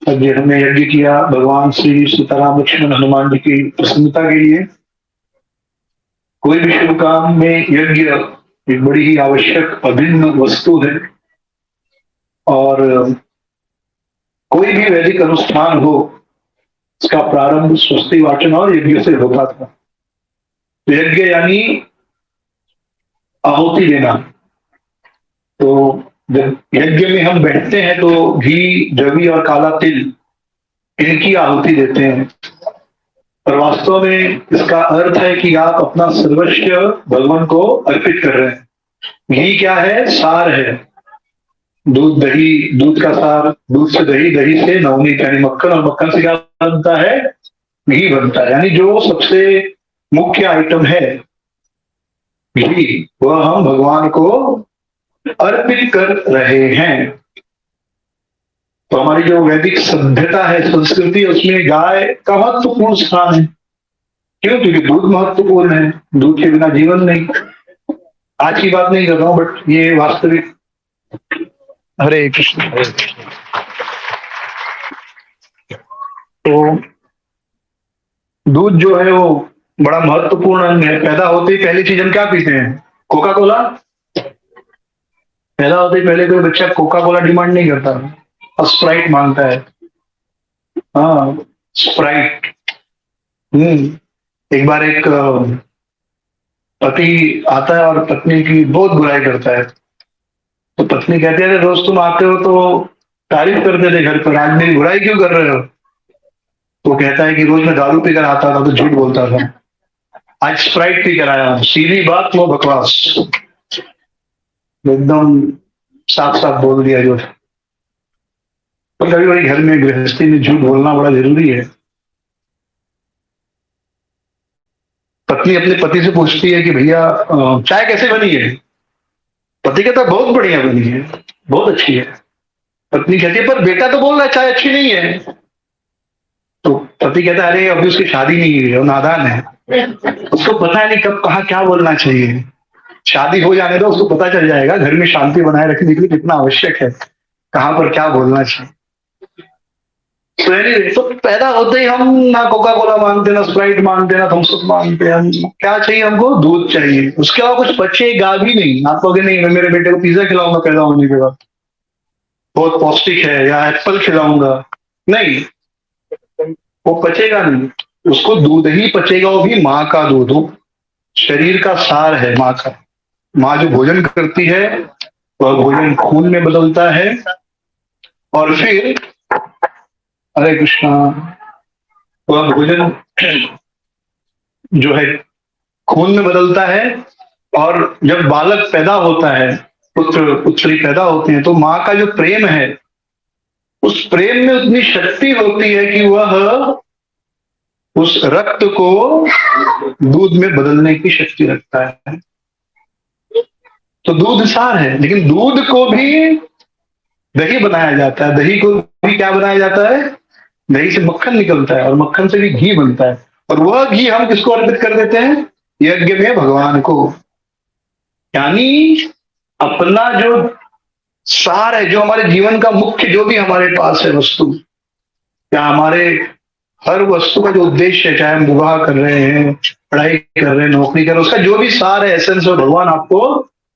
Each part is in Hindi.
आज हमने यज्ञ किया भगवान श्री सीताराम लक्ष्मण हनुमान जी की प्रसन्नता के लिए। कोई भी शुभ काम में यज्ञ एक बड़ी ही आवश्यक अभिन्न वस्तु है। और कोई भी वैदिक अनुष्ठान हो, इसका प्रारंभ स्वस्ति वाचन और यज्ञ से होता था। तो यज्ञ यानी आहुति देना। तो जब यज्ञ में हम बैठते हैं तो घी, द्रवी और काला तिल, इनकी आहुति देते हैं। और वास्तव में इसका अर्थ है कि आप अपना सर्वस्व भगवान को अर्पित कर रहे हैं। घी क्या है? सार है। दूध, दही, दूध का सार, दूध से दही, दही से नवनीत यानी मक्खन, और मक्खन से क्या बनता है? घी बनता है। यानी जो सबसे मुख्य आइटम है घी, वह हम भगवान को अर्पित कर रहे हैं। तो हमारी जो वैदिक सभ्यता है, संस्कृति है, उसमें गाय का महत्वपूर्ण स्थान है। क्यों? क्योंकि दूध महत्वपूर्ण है, दूध के बिना जीवन नहीं। आज की बात नहीं कर रहा हूं, बट ये वास्तविक। हरे कृष्ण, हरे कृष्ण। तो दूध जो है वो बड़ा महत्वपूर्ण अंग है। पैदा होते ही पहली चीज हम क्या पीते हैं? Coca Cola. पैदा होते ही पहले कोई बच्चा कोका कोला डिमांड नहीं करता, और स्प्राइट मांगता है। हाँ, स्प्राइट। एक बार एक पति आता है और पत्नी की बहुत बुराई करता है। तो पत्नी कहती है, रोज तुम आते हो तो तारीफ करते थे घर पर, आज मेरी बुराई क्यों कर रहे हो? तो कहता है कि रोज मैं दारू पीकर आता था तो झूठ बोलता था, आज स्प्राइट पी कर आया हूं। सीधी बात, नो बकवास। एकदम साफ साफ बोल दिया जो। पर कभी कभी घर में गृहस्थी में झूठ बोलना बड़ा जरूरी है। पत्नी अपने पति से पूछती है कि भैया चाय कैसे बनी है? पति कहता है बहुत बढ़िया बनी है, बहुत अच्छी है। पत्नी कहती है पर बेटा तो बोल रहा है चाय अच्छी नहीं है। तो पति कहता है अरे अभी उसकी शादी नहीं हुई है, वो नादान है, उसको पता है नहीं कब कहाँ क्या बोलना चाहिए। शादी हो जाने दो, उसको पता चल जाएगा घर में शांति बनाए रखने के लिए कितना आवश्यक है, कहाँ पर क्या बोलना चाहिए। तो anyway, तो पैदा होते ही हम ना कोका कोला मांगते, ना स्प्राइट मांगते, ना थम्स अप मांगते। हम क्या चाहिए? हमको दूध चाहिए। उसके अलावा कुछ बचेगा भी नहीं। आप कहोगे नहीं मैं मेरे बेटे को पिज्जा खिलाऊंगा पैदा होने के बाद, बहुत पौष्टिक है, या एप्पल खिलाऊंगा। नहीं, वो पचेगा नहीं। उसको दूध ही पचेगा, वो भी माँ का दूध। वो शरीर का सार है माँ का। माँ जो भोजन करती है वह भोजन खून में बदलता है, और फिर हरे कृष्णा, वह भोजन जो है खून में बदलता है। और जब बालक पैदा होता है, पुत्र पुत्री पैदा होते हैं, तो माँ का जो प्रेम है, उस प्रेम में उतनी शक्ति होती है कि वह उस रक्त को दूध में बदलने की शक्ति रखता है। तो दूध सार है, लेकिन दूध को भी दही बनाया जाता है। दही को भी क्या बनाया जाता है? दही से मक्खन निकलता है, और मक्खन से भी घी बनता है। और वह घी हम किसको अर्पित कर देते हैं? यज्ञ में भगवान को। यानी अपना जो सार है, जो हमारे जीवन का मुख्य, जो भी हमारे पास है वस्तु, या हमारे हर वस्तु का जो उद्देश्य है, चाहे हम विवाह कर रहे हैं, पढ़ाई कर रहे हैं, नौकरी कर रहे हैं, उसका जो भी सार है, एसेंस है, भगवान आपको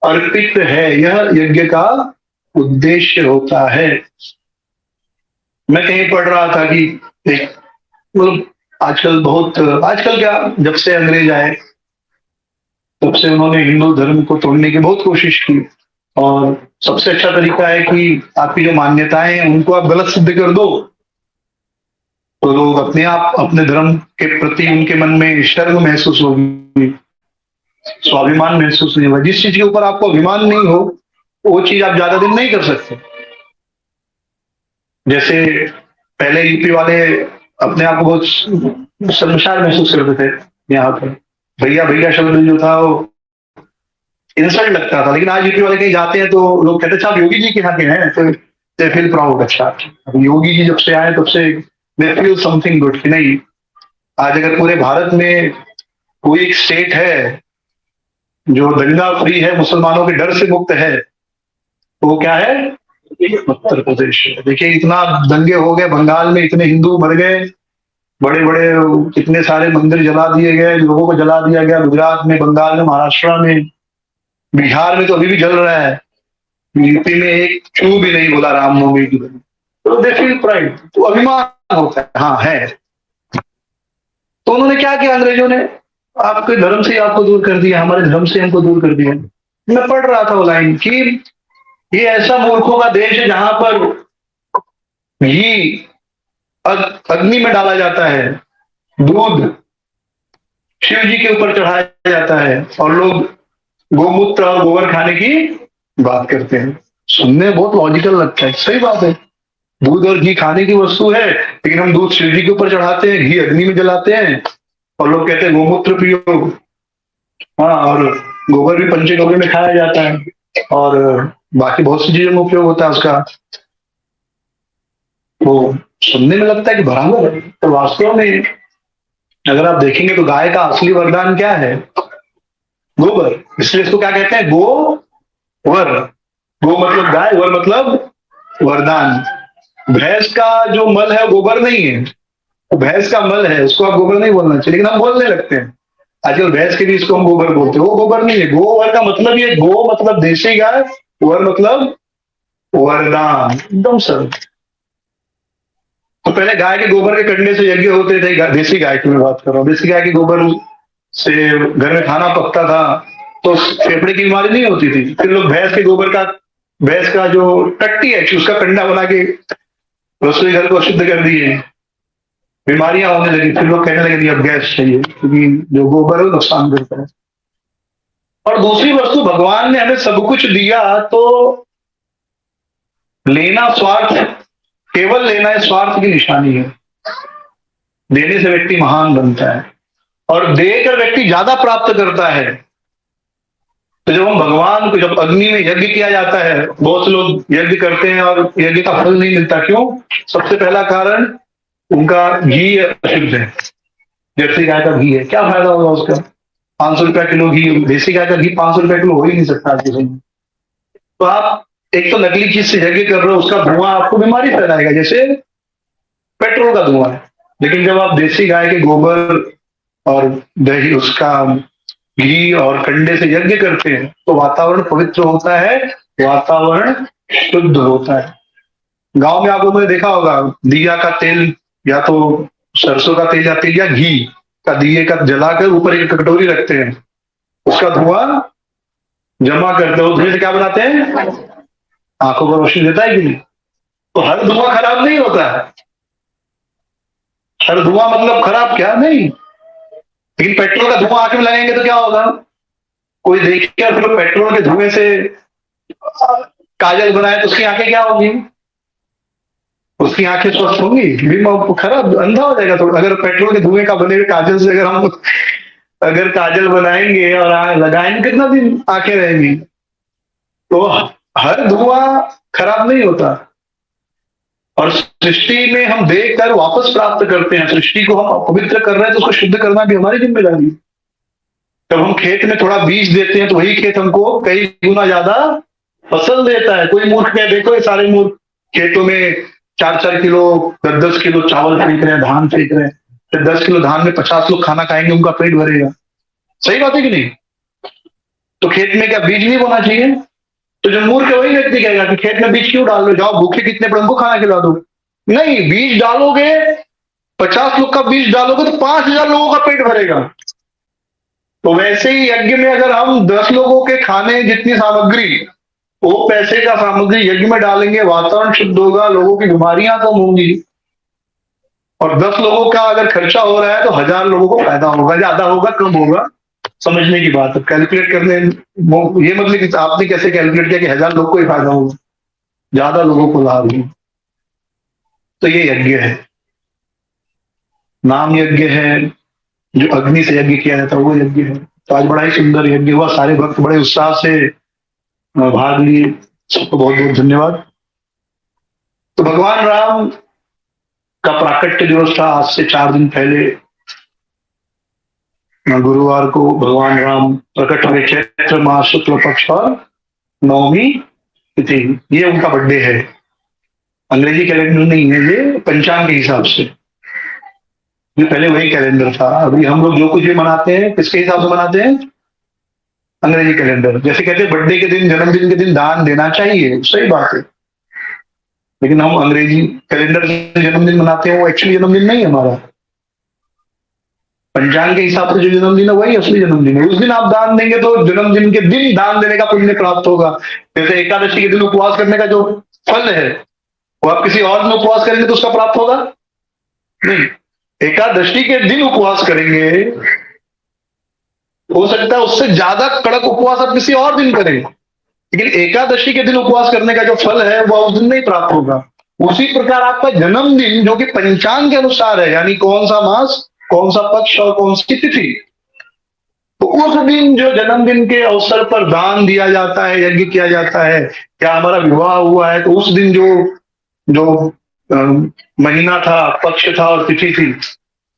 अर्पित है। यह यज्ञ का उद्देश्य होता है। मैं कहीं पढ़ रहा था कि मतलब आजकल क्या, जब से अंग्रेज आए तब से उन्होंने हिंदू धर्म को तोड़ने की बहुत कोशिश की। और सबसे अच्छा तरीका है कि आपकी जो मान्यताएं हैं उनको आप गलत सिद्ध कर दो, तो लोग अपने आप अपने धर्म के प्रति उनके मन में शर्म महसूस होगी, स्वाभिमान महसूस नहीं होगा। जिस चीज के ऊपर आपको अभिमान नहीं हो, वो चीज आप ज्यादा दिन नहीं कर सकते। जैसे पहले यूपी वाले अपने आप को बहुत शर्मसार महसूस करते थे। यहाँ पर भैया भैया शब्द जो था वो इंसल्ट लगता था, लेकिन आज यूपी वाले कहीं जाते हैं तो लोग कहते हैं आप योगी जी के यहाँ के हैं, तो दे फील प्राउड। अच्छा, अब योगी जी जब से आए तब से दे फील समथिंग गुड कि नहीं। आज अगर पूरे भारत में कोई एक स्टेट है जो दंगा फ्री है, मुसलमानों के डर से मुक्त है, तो वो क्या है? उत्तर प्रदेश। देखिए इतना दंगे हो गए बंगाल में, इतने हिंदू मर गए, बड़े बड़े कितने सारे मंदिर जला दिए गए, लोगों को जला दिया गया, गुजरात में, बंगाल में, महाराष्ट्र में, बिहार में तो अभी भी जल रहा है। यूपी में एक चू भी नहीं बोला रामनवमी की दिन। तो दे फील प्राइड, तो अभिमान होता है, हाँ है। तो उन्होंने क्या किया अंग्रेजों ने, आपके धर्म से आपको दूर कर दिया, हमारे धर्म से हमको दूर कर दिया। मैं पढ़ रहा था वो लाइन कि ये ऐसा मूर्खों का देश है जहां पर घी अग्नि में डाला जाता है, दूध शिव जी के ऊपर चढ़ाया जाता है, और लोग गोमूत्र और गोबर खाने की बात करते हैं। सुनने में बहुत लॉजिकल लगता है, सही बात है, दूध और घी खाने की वस्तु है, लेकिन हम दूध शिव जी के ऊपर चढ़ाते हैं, घी अग्नि में जलाते हैं, और लोग कहते हैं गोमूत्र पियो। हाँ, और गोबर भी पंचगव्य में खाया जाता है, और बाकी बहुत सी चीजों में उपयोग होता है उसका। वो सुनने में लगता है कि बराबर है, तो वास्तव में अगर आप देखेंगे तो गाय का असली वरदान क्या है, गोबर। इसलिए इसको क्या कहते हैं, गो वर। गो मतलब गाय, वर मतलब वरदान। भैंस का जो मल है वो गोबर नहीं है, वो भैंस का मल है, उसको आप गोबर नहीं बोलना चाहिए, लेकिन हम बोलने लगते हैं आजकल भैंस के लिए, इसको हम गोबर बोलते हैं, वो गोबर नहीं है। गोवर का मतलब ये, गो मतलब देसी गाय, वर मतलब वरदान, एकदम सरल। तो पहले गाय के गोबर के कंडे से यज्ञ होते थे, देसी गाय की मैं बात कर रहा हूँ, देसी गाय के गोबर से घर में खाना पकता था, तो फेफड़े की बीमारी नहीं होती थी। फिर लोग भैंस के गोबर का, भैंस का जो टट्टी है उसका कंडा बना के रसोई घर को अशुद्ध कर दिए, बीमारियां होने लगी। फिर लोग कहने लगे नहीं अब गैस चाहिए, क्योंकि जो गोबर है वो नुकसान करता है। और दूसरी वस्तु, भगवान ने हमें सब कुछ दिया, तो लेना स्वार्थ, केवल लेना है स्वार्थ की निशानी है। देने से व्यक्ति महान बनता है, और देकर व्यक्ति ज्यादा प्राप्त करता है। तो जब हम भगवान को, जब अग्नि में यज्ञ किया जाता है, बहुत से लोग यज्ञ करते हैं और यज्ञ का फल नहीं मिलता, क्यों? सबसे पहला कारण, उनका घी अशुद्ध है। जर्सी गाय का घी है, क्या फायदा होगा उसका? 500 रुपया किलो घी, देसी गाय का घी 500 रुपया किलो हो ही नहीं सकता आज के समय में। तो आप एक तो नकली चीज से यज्ञ कर रहे हो, उसका धुआं आपको बीमारी फैलाएगा, जैसे पेट्रोल का धुआं है। लेकिन जब आप देसी गाय के गोबर और दही, उसका घी और कंडे से यज्ञ करते हैं, तो वातावरण पवित्र होता है, वातावरण शुद्ध होता है। गांव में आप लोगों ने देखा होगा, दिया का तेल, या तो सरसों का तेल, या तेल या घी का दिए का जलाकर ऊपर एक कटोरी रखते हैं, उसका धुआं जमा करते हो, धुएं से क्या बनाते हैं? आंखों को रोशनी देता है कि नहीं? तो हर धुआं खराब नहीं होता है, हर धुआं मतलब खराब क्या नहीं। लेकिन पेट्रोल का धुआं आंख में लगाएंगे तो क्या होगा? कोई देखिए, फिर पेट्रोल के धुएं से काजल बनाए तो उसकी आंखें क्या होगी? उसकी आंखें स्वस्थ होंगी? खराब, अंधा हो जाएगा। तो अगर पेट्रोल के धुएं का बने हुए काजल से अगर काजल बनाएंगे और लगाएंगे, कितना दिन आंखें रहेंगी? तो हर धुआं खराब नहीं होता। और सृष्टि में हम देखकर वापस प्राप्त करते हैं, सृष्टि को हम पवित्र कर रहे हैं, तो उसको शुद्ध करना भी हमारी जिम्मेदारी है। जब हम खेत में थोड़ा बीज देते हैं, तो वही खेत हमको कई गुना ज्यादा फसल देता है। कोई मूर्ख कह, देखो ये सारे मूर्ख खेतों में 4-4 किलो, 10-10 किलो चावल फेंक रहे हैं, धान फेंक रहे हैं, फिर 10 किलो धान में 50 लोग खाना खाएंगे, उनका पेट भरेगा। सही बात है कि नहीं? तो खेत में क्या बीज नहीं बोना चाहिए? तो जो मूर्ख है वही व्यक्ति कहेगा कि खेत में बीज क्यों डाल रहे हो, जाओ भूखे कितने पड़े उनको खाना खिला दो। नहीं, बीज डालोगे, 50 लोग का बीज डालोगे तो 5,000 लोगों का पेट भरेगा। तो वैसे ही यज्ञ में अगर हम 10 लोगों के खाने जितनी सामग्री, वो पैसे का सामग्री यज्ञ में डालेंगे, वातावरण शुद्ध होगा, लोगों की बीमारियां कम होंगी। और 10 लोगों का अगर खर्चा हो रहा है तो 1,000 लोगों को फायदा होगा, ज्यादा होगा कम होगा, समझने की बात है। कैलकुलेट करने, ये मतलब कि आपने कैसे कैलकुलेट किया कि 1,000 लोग को ही फायदा होगा, ज्यादा लोगों को लाभ होगा। तो ये यज्ञ है, नाम यज्ञ है, जो अग्नि से यज्ञ किया जाता है वो यज्ञ है। तो आज बड़ा ही सुंदर यज्ञ हुआ, सारे भक्त बड़े उत्साह से भाग लिए, सबको बहुत बहुत धन्यवाद। तो भगवान राम का प्राकट्य दिवस था, आज से 4 दिन पहले गुरुवार को भगवान राम प्रकट हुए, चैत्र मास शुक्ल पक्ष और नवमी तिथि, ये उनका बर्थडे है। अंग्रेजी कैलेंडर नहीं है, ये पंचांग के हिसाब से। ये पहले वही कैलेंडर था। अभी हम लोग जो कुछ भी मनाते हैं किसके हिसाब से मनाते हैं? अंग्रेजी कैलेंडर। जैसे कहते हैं बर्थडे के दिन, जन्मदिन के दिन दान देना चाहिए, सही बात है, लेकिन हम अंग्रेजी कैलेंडर से जन्मदिन मनाते हैं, वो एक्चुअली जन्मदिन नहीं है हमारा। पंचांग के हिसाब से जो जन्मदिन है वही असली जन्मदिन है। उस दिन आप दान देंगे तो जन्मदिन के दिन दान देने का पुण्य प्राप्त होगा। जैसे एकादशी के दिन उपवास करने का जो फल है, वो आप किसी और दिन उपवास करेंगे तो उसका प्राप्त होगा नहीं। एकादशी के दिन उपवास करेंगे, हो सकता है उससे ज्यादा कड़क उपवास आप किसी और दिन करें, लेकिन एकादशी के दिन उपवास करने का जो फल है वह उस दिन नहीं प्राप्त होगा। उसी प्रकार आपका जन्मदिन जो कि पंचांग के अनुसार है, यानी कौन सा मास, कौन सा पक्ष और कौन सी तिथि, तो उस दिन जो जन्मदिन के अवसर पर दान दिया जाता है, यज्ञ किया जाता है, क्या हमारा विवाह हुआ है तो उस दिन जो जो महीना था, पक्ष था और तिथि थी,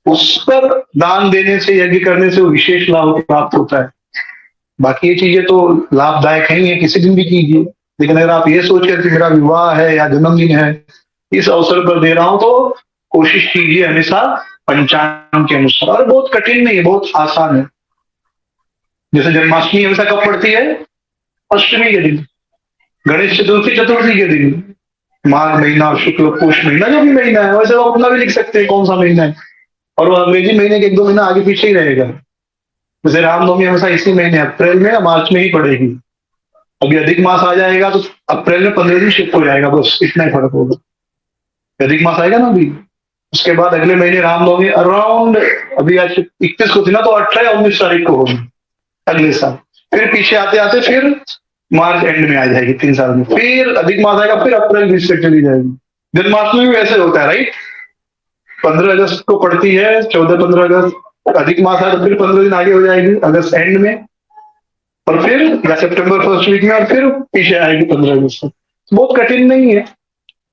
उस पर दान देने से, यज्ञ करने से वो विशेष लाभ प्राप्त होता है। बाकी ये चीजें तो लाभदायक नहीं है, किसी दिन भी कीजिए, लेकिन अगर आप ये सोच कर कि मेरा विवाह है या जन्मदिन है, इस अवसर पर दे रहा हूं, तो कोशिश कीजिए हमेशा पंचांग के अनुसार। और बहुत कठिन नहीं है, बहुत आसान है। जैसे जन्माष्टमी हमेशा कब पड़ती है? अष्टमी के दिन। गणेश चतुर्थी चतुर्थी के दिन। माघ महीना, शुक्ल पौष महीना, जो भी महीना है, वैसे वो अपना भी लिख सकते हैं कौन सा महीना है, और वो अंग्रेजी महीने के 1-2 महीना आगे पीछे ही रहेगा। जैसे रामनवमी हमेशा इसी महीने अप्रैल में या मार्च में ही पड़ेगी। अभी अधिक मास आ जाएगा तो अप्रैल में 15 दिन शिफ्ट हो जाएगा, बस इतना ही फर्क होगा। अधिक मास आएगा ना अभी, उसके बाद अगले महीने रामनवमी अराउंड, अभी आज 31 को थी ना, तो 18 या 19 तारीख को होगी अगले साल। फिर पीछे आते आते फिर मार्च एंड में आ जाएगी, 3 साल में। फिर अधिक मास आएगा, फिर अप्रैल 20 तक चली जाएगी। जन्माष्टमी भी वैसे होता है, राइट? 15 अगस्त को पड़ती है, 14-15 अगस्त अधिक मास है, तो फिर 15 दिन आगे हो जाएगी अगस्त एंड में, और फिर या सितंबर फर्स्ट वीक में, और फिर पीछे आएगी 15 अगस्त से। बहुत कठिन नहीं है,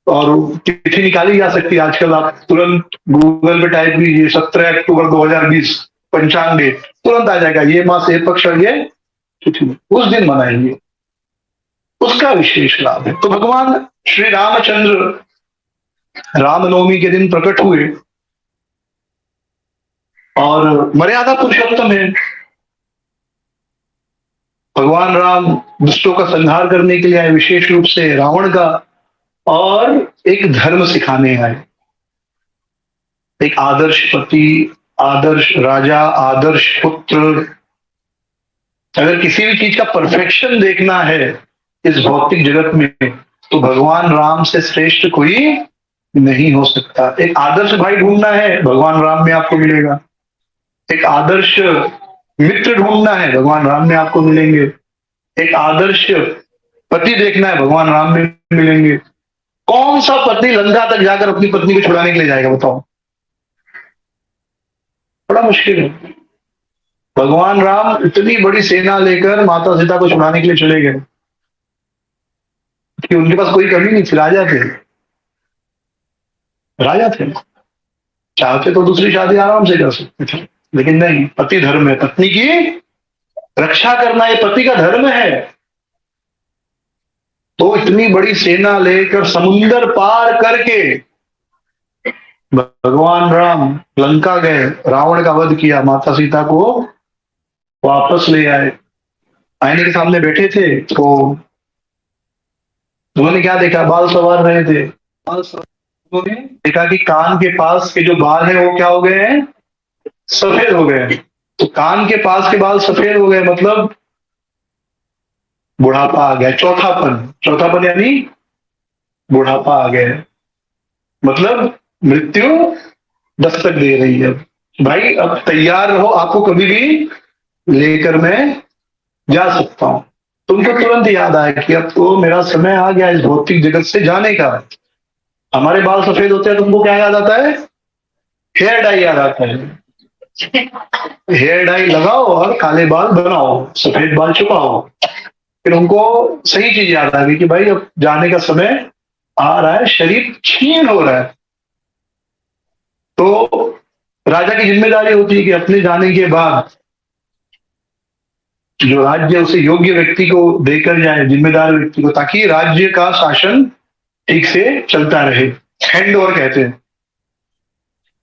और तिथि निकाली जा सकती है। आजकल आप तुरंत गूगल पे टाइप कीजिए 17 अक्टूबर 2020 पंचांग डेट, तुरंत आ जाएगा, ये मास, ये पक्ष और ये तिथि, उस दिन मनाएंगे, उसका विशेष लाभ है। तो भगवान श्री रामचंद्र रामनवमी के दिन प्रकट हुए, और मर्यादा पुरुषोत्तम है। भगवान राम दुष्टों का संहार करने के लिए आए, विशेष रूप से रावण का, और एक धर्म सिखाने आए। एक आदर्श पति, आदर्श राजा, आदर्श पुत्र। अगर किसी भी चीज का परफेक्शन देखना है इस भौतिक जगत में, तो भगवान राम से श्रेष्ठ कोई नहीं हो सकता। एक आदर्श भाई ढूंढना है, भगवान राम में आपको मिलेगा। एक आदर्श मित्र ढूंढना है, भगवान राम में आपको मिलेंगे। एक आदर्श पति देखना है, भगवान राम में मिलेंगे। कौन सा पति लंका तक जाकर अपनी पत्नी को छुड़ाने के लिए जाएगा, बताओ? बड़ा मुश्किल है। भगवान राम इतनी बड़ी सेना लेकर माता सीता को छुड़ाने के लिए चले गए कि उनके पास कोई कमी नहीं थी, राजा थे, राजा थे, चाहते तो दूसरी शादी आराम से कर सकते थे, लेकिन नहीं, पति धर्म है, पत्नी की रक्षा करना ये पति का धर्म है। तो इतनी बड़ी सेना लेकर समुंदर पार करके भगवान राम लंका गए, रावण का वध किया, माता सीता को वापस ले आए। आईने के सामने बैठे थे तो उन्होंने क्या देखा? बाल संवार रहे थे। उन्होंने देखा कि कान के पास के जो बाल हैं वो क्या हो गए हैं? सफेद हो गए। तो कान के पास के बाल सफेद हो गए मतलब बुढ़ापा आ गया, चौथापन। चौथापन यानी बुढ़ापा आ गया, मतलब मृत्यु दस्तक दे रही है। भाई अब तैयार रहो, आपको कभी भी लेकर मैं जा सकता हूं। तुमको तुरंत याद आया कि अब तो मेरा समय आ गया इस भौतिक जगत से जाने का। हमारे बाल सफेद होते हैं, तुमको क्या याद आता है? हेयर डाई याद आता है। हेयर डाई लगाओ और काले बाल बनाओ, सफेद बाल छुपाओ। फिर उनको सही चीज याद आ गई कि भाई अब जाने का समय आ रहा है, शरीर क्षीण हो रहा है। तो राजा की जिम्मेदारी होती है कि अपने जाने के बाद जो राज्य उसे योग्य व्यक्ति को देकर जाए, जिम्मेदार व्यक्ति को, ताकि राज्य का शासन ठीक से चलता रहे। हैंड ओवर कहते हैं।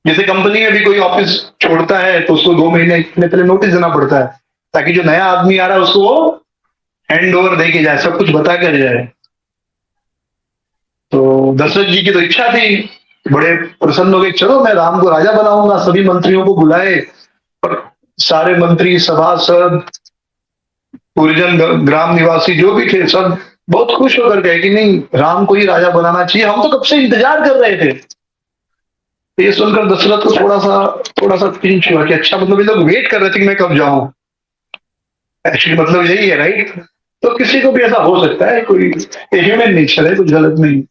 जैसे कंपनी में भी कोई ऑफिस छोड़ता है तो उसको 2 महीने पहले नोटिस देना पड़ता है, ताकि जो नया आदमी आ रहा है उसको वो हैंड ओवर दे के जाए, सब कुछ बता कर जाए। तो दशरथ जी की तो इच्छा थी, बड़े प्रसन्न हो गए, चलो मैं राम को राजा बनाऊंगा। सभी मंत्रियों को बुलाए और सारे मंत्री, सभासद, पुरजन, ग्राम निवासी जो भी थे, सब बहुत खुश होकर गए कि नहीं, राम को ही राजा बनाना चाहिए, हम तो कब से इंतजार कर रहे थे। तो ये सुनकर दशरथ को थोड़ा सा पिंच हुआ कि अच्छा, मतलब ये लोग वेट कर रहे थे कि मैं कब जाऊं। एक्चुअली मतलब यही है, राइट? तो किसी को भी ऐसा हो सकता है, कोई ह्यूमन नेचर है, कुछ गलत नहीं।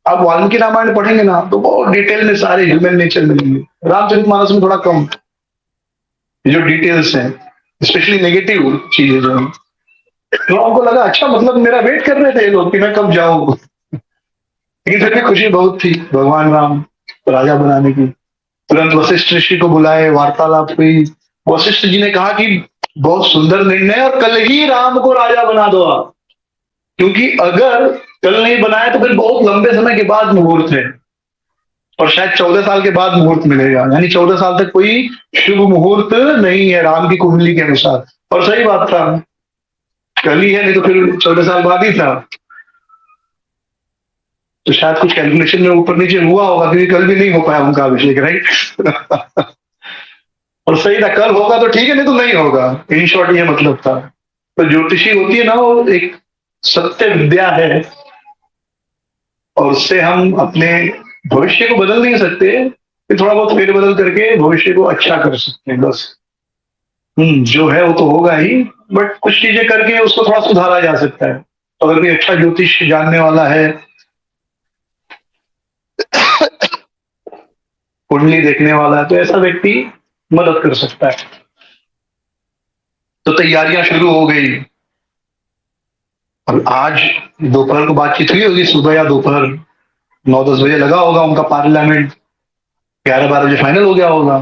आप वाल्मीकि रामायण पढ़ेंगे ना तो बहुत डिटेल में सारे ह्यूमन नेचर मिलेंगे। रामचरितमानस में थोड़ा कम, जो डिटेल्स हैं, स्पेशली नेगेटिव चीजें जो हैं। तो हमको लगा अच्छा, मतलब मेरा वेट कर रहे थे ये लोग कि मैं कब जाऊं। लेकिन फिर भी खुशी बहुत थी भगवान राम को राजा बनाने की। तुरंत वशिष्ठ ऋषि को बुलाए, वार्तालाप हुई। वशिष्ठ जी ने कहा कि बहुत सुंदर निर्णय, और कल ही राम को राजा बना दो आप, क्योंकि अगर कल नहीं बनाए तो फिर बहुत लंबे समय के बाद मुहूर्त है, और शायद 14 साल के बाद मुहूर्त मिलेगा, यानी 14 साल तक कोई शुभ मुहूर्त नहीं है राम की कुंडली के अनुसार। और सही बात था, कल ही है, नहीं तो फिर 14 साल बाद ही था। तो शायद कुछ कैलकुलेशन में ऊपर नीचे हुआ होगा, क्योंकि कल भी नहीं हो पाया उनका अभिषेक, राइट? और सही था, कल होगा तो ठीक है, नहीं तो नहीं होगा। इन शॉर्ट ये मतलब था। तो ज्योतिषी होती है ना, वो एक सत्य विद्या है, और उससे हम अपने भविष्य को बदल नहीं सकते, फिर थोड़ा बहुत फेरबदल करके भविष्य को अच्छा कर सकते हैं बस। जो है वो तो होगा ही, बट कुछ चीजें करके उसको थोड़ा सुधारा जा सकता है। तो अगर कोई अच्छा ज्योतिष जानने वाला है, कुंडली देखने वाला है, तो ऐसा व्यक्ति मदद कर सकता है। तो तैयारियां शुरू हो गई। और आज दोपहर को बातचीत हुई होगी, सुबह या दोपहर 9-10 बजे लगा होगा उनका पार्लियामेंट, 11-12 बजे फाइनल हो गया होगा।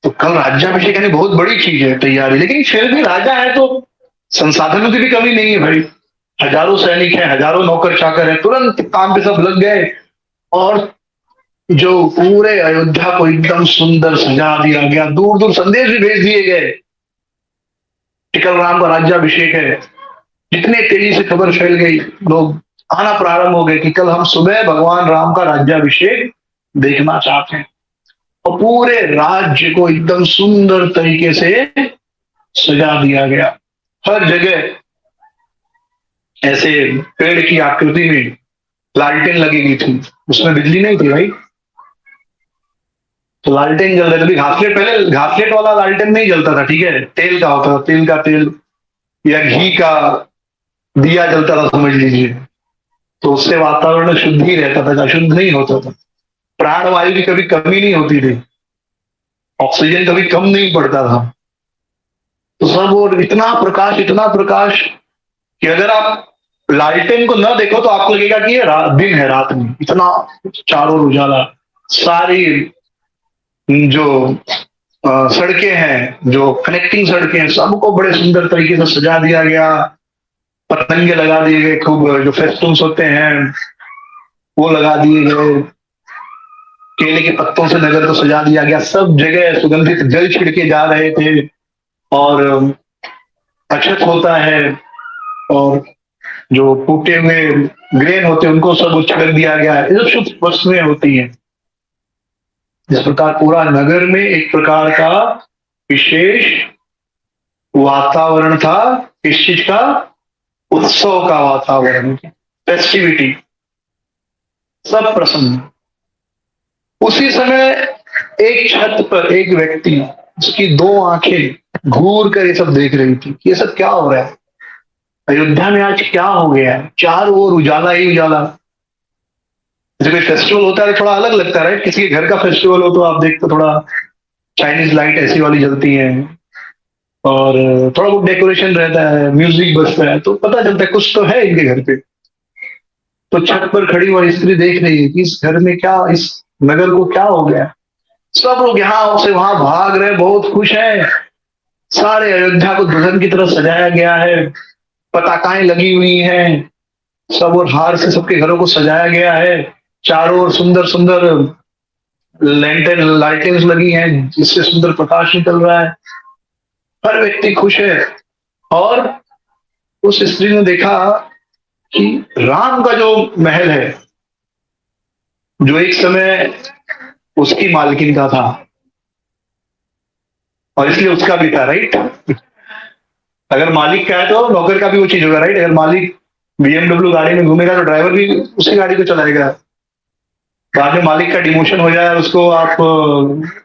तो कल राज्याभिषेक, यानी बहुत बड़ी चीज है तैयारी। लेकिन फिर भी राजा है तो संसाधनों की भी कमी नहीं है भाई। हजारों सैनिक हैं, हजारों नौकर चाकर हैं, तुरंत काम पे सब लग गए। और जो पूरे अयोध्या को एकदम सुंदर सजा दिया गया, दूर दूर संदेश भी भेज दिए गए कि कल राम का राज्याभिषेक है। जितने तेजी से खबर फैल गई, लोग आना प्रारंभ हो गए कि कल हम सुबह भगवान राम का राज्याभिषेक देखना चाहते हैं। और पूरे राज्य को एकदम सुंदर तरीके से सजा दिया गया। हर जगह ऐसे पेड़ की आकृति में लालटेन लगी गई थी, उसमें बिजली नहीं थी भाई, तो लालटेन जल रहे थे। घासलेट, पहले घासलेट वाला लालटेन नहीं जलता था, ठीक है, तेल का होता था, तेल का तेल या घी का दिया जलता था समझ लीजिए। तो उससे वातावरण शुद्ध ही रहता था, अशुद्ध नहीं होता था। प्राणवायु की कभी कमी नहीं होती थी, ऑक्सीजन कभी कम नहीं पड़ता था। तो सब, और इतना प्रकाश कि अगर आप लालटेन को न देखो तो आपको लगेगा कि ये दिन है, रात में इतना चारों ओर उजाला। सारी जो सड़कें हैं, जो कनेक्टिंग सड़कें हैं, सबको बड़े सुंदर तरीके से सजा दिया गया। पतंगे लगा दिए गए, खूब जो फेस्टून्स होते हैं वो लगा दिए गए। केले के पत्तों से नगर को सजा दिया गया, सब जगह सुगंधित जल छिड़के जा रहे थे। और अक्षत होता है, और जो टूटे हुए ग्रेन होते हैं उनको सब उच्च कर दिया गया है। ये सब शुद्ध वस्तुएं होती हैं। इस प्रकार पूरा नगर में एक प्रकार का विशेष वातावरण था। इस चीज का, उत्सव का वातावरण, फेस्टिविटी, सब प्रसन्न। उसी समय एक छत पर एक व्यक्ति, उसकी 2 आंखें घूर कर ये सब देख रही थी कि ये सब क्या हो रहा है, अयोध्या में आज क्या हो गया है। चारों ओर उजाला ही उजाला। जैसे कोई फेस्टिवल होता है तो थोड़ा अलग लगता है, किसी के घर का फेस्टिवल हो तो आप देखते थोड़ा चाइनीज लाइट ऐसी वाली जलती है, और थोड़ा बहुत डेकोरेशन रहता है, म्यूजिक बजता है, तो पता चलता है कुछ तो है इनके घर पे। तो छत पर खड़ी हुई स्त्री देख रही है कि इस घर में क्या, इस नगर को क्या हो गया। सब लोग यहाँ से वहां भाग रहे, बहुत खुश हैं। सारे अयोध्या को दुल्हन की तरह सजाया गया है, पताकाएं लगी हुई हैं सब, और हार से सबके घरों को सजाया गया है। चारों ओर सुंदर सुंदर लैंटर्न लाइटिंग्स लगी हैं जिससे सुंदर प्रकाश निकल रहा है। हर व्यक्ति खुश है। और उस स्त्री ने देखा कि राम का जो महल है, जो एक समय उसकी मालकिन का था, और इसलिए उसका भी था, राइट। अगर मालिक का है तो नौकर का भी वो चीज होगा, राइट। अगर मालिक बीएमडब्ल्यू गाड़ी में घूमेगा तो ड्राइवर भी उसी गाड़ी को चलाएगा। बाद में मालिक का डिमोशन हो जाए और उसको आप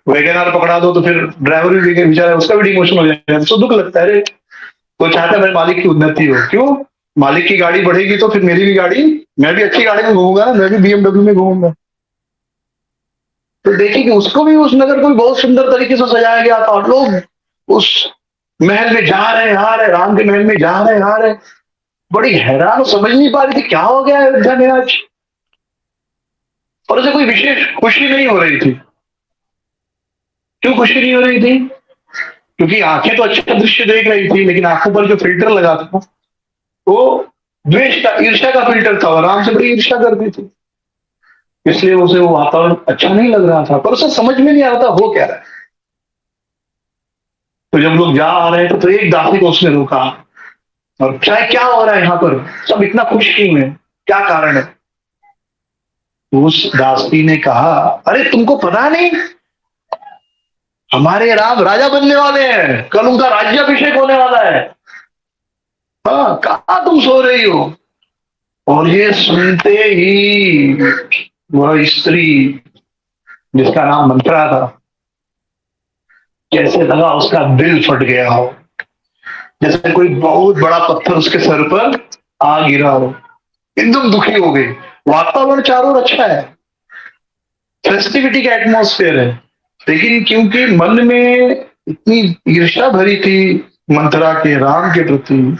वैगन आर पकड़ा दो तो फिर ड्राइवर भी बेचारा उसका भी डिमोशन हो जाएगा, तो दुख लगता है। वो चाहता है मेरे मालिक की उन्नति हो। क्यों? मालिक की गाड़ी बढ़ेगी तो फिर मेरी भी गाड़ी, मैं भी अच्छी गाड़ी में घूमूंगा ना, मैं भी बीएमडब्ल्यू में घूमूंगा। तो देखिए कि उसको भी, उस नगर को भी बहुत सुंदर तरीके से सजाया गया था, और लोग उस महल में जा रहे हैं आ रहे, राम के महल में जा रहे हैं आ रहे। बड़ी हैरान, समझ नहीं पा रही थी क्या हो गया अयोध्या में आज। और उसे कोई विशेष खुशी नहीं हो रही थी। क्यों खुशी नहीं हो रही थी? क्योंकि आंखें तो अच्छा दृश्य देख रही थी, लेकिन आंखों पर जो फिल्टर लगा था वो द्वेष का, ईर्ष्या का फिल्टर था, और राम से बड़ी ईर्ष्या करती थी। इसलिए उसे वो वातावरण अच्छा नहीं लग रहा था, पर उसे समझ में नहीं आ रहा था हो क्या रहा है। तो जब लोग जा आ रहे थे तो एक दासी को उसने रोका, और क्या क्या हो रहा है यहाँ पर, सब इतना खुश क्यों है, क्या कारण है? तो उस दासी ने कहा, अरे तुमको पता नहीं, हमारे राम राजा बनने वाले हैं, कल उनका राज्याभिषेक होने वाला है। हाँ, कहा तुम सो रही हो? और ये सुनते ही वह स्त्री, जिसका नाम मंत्रा था, कैसे लगा उसका दिल फट गया हो, जैसे कोई बहुत बड़ा पत्थर उसके सर पर आ गिरा हो। एकदम दुखी हो गई। वातावरण चारों ओर अच्छा है, फेस्टिविटी का एटमॉस्फेयर है, लेकिन क्योंकि मन में इतनी ईर्ष्या भरी थी मंत्रा के राम के प्रति,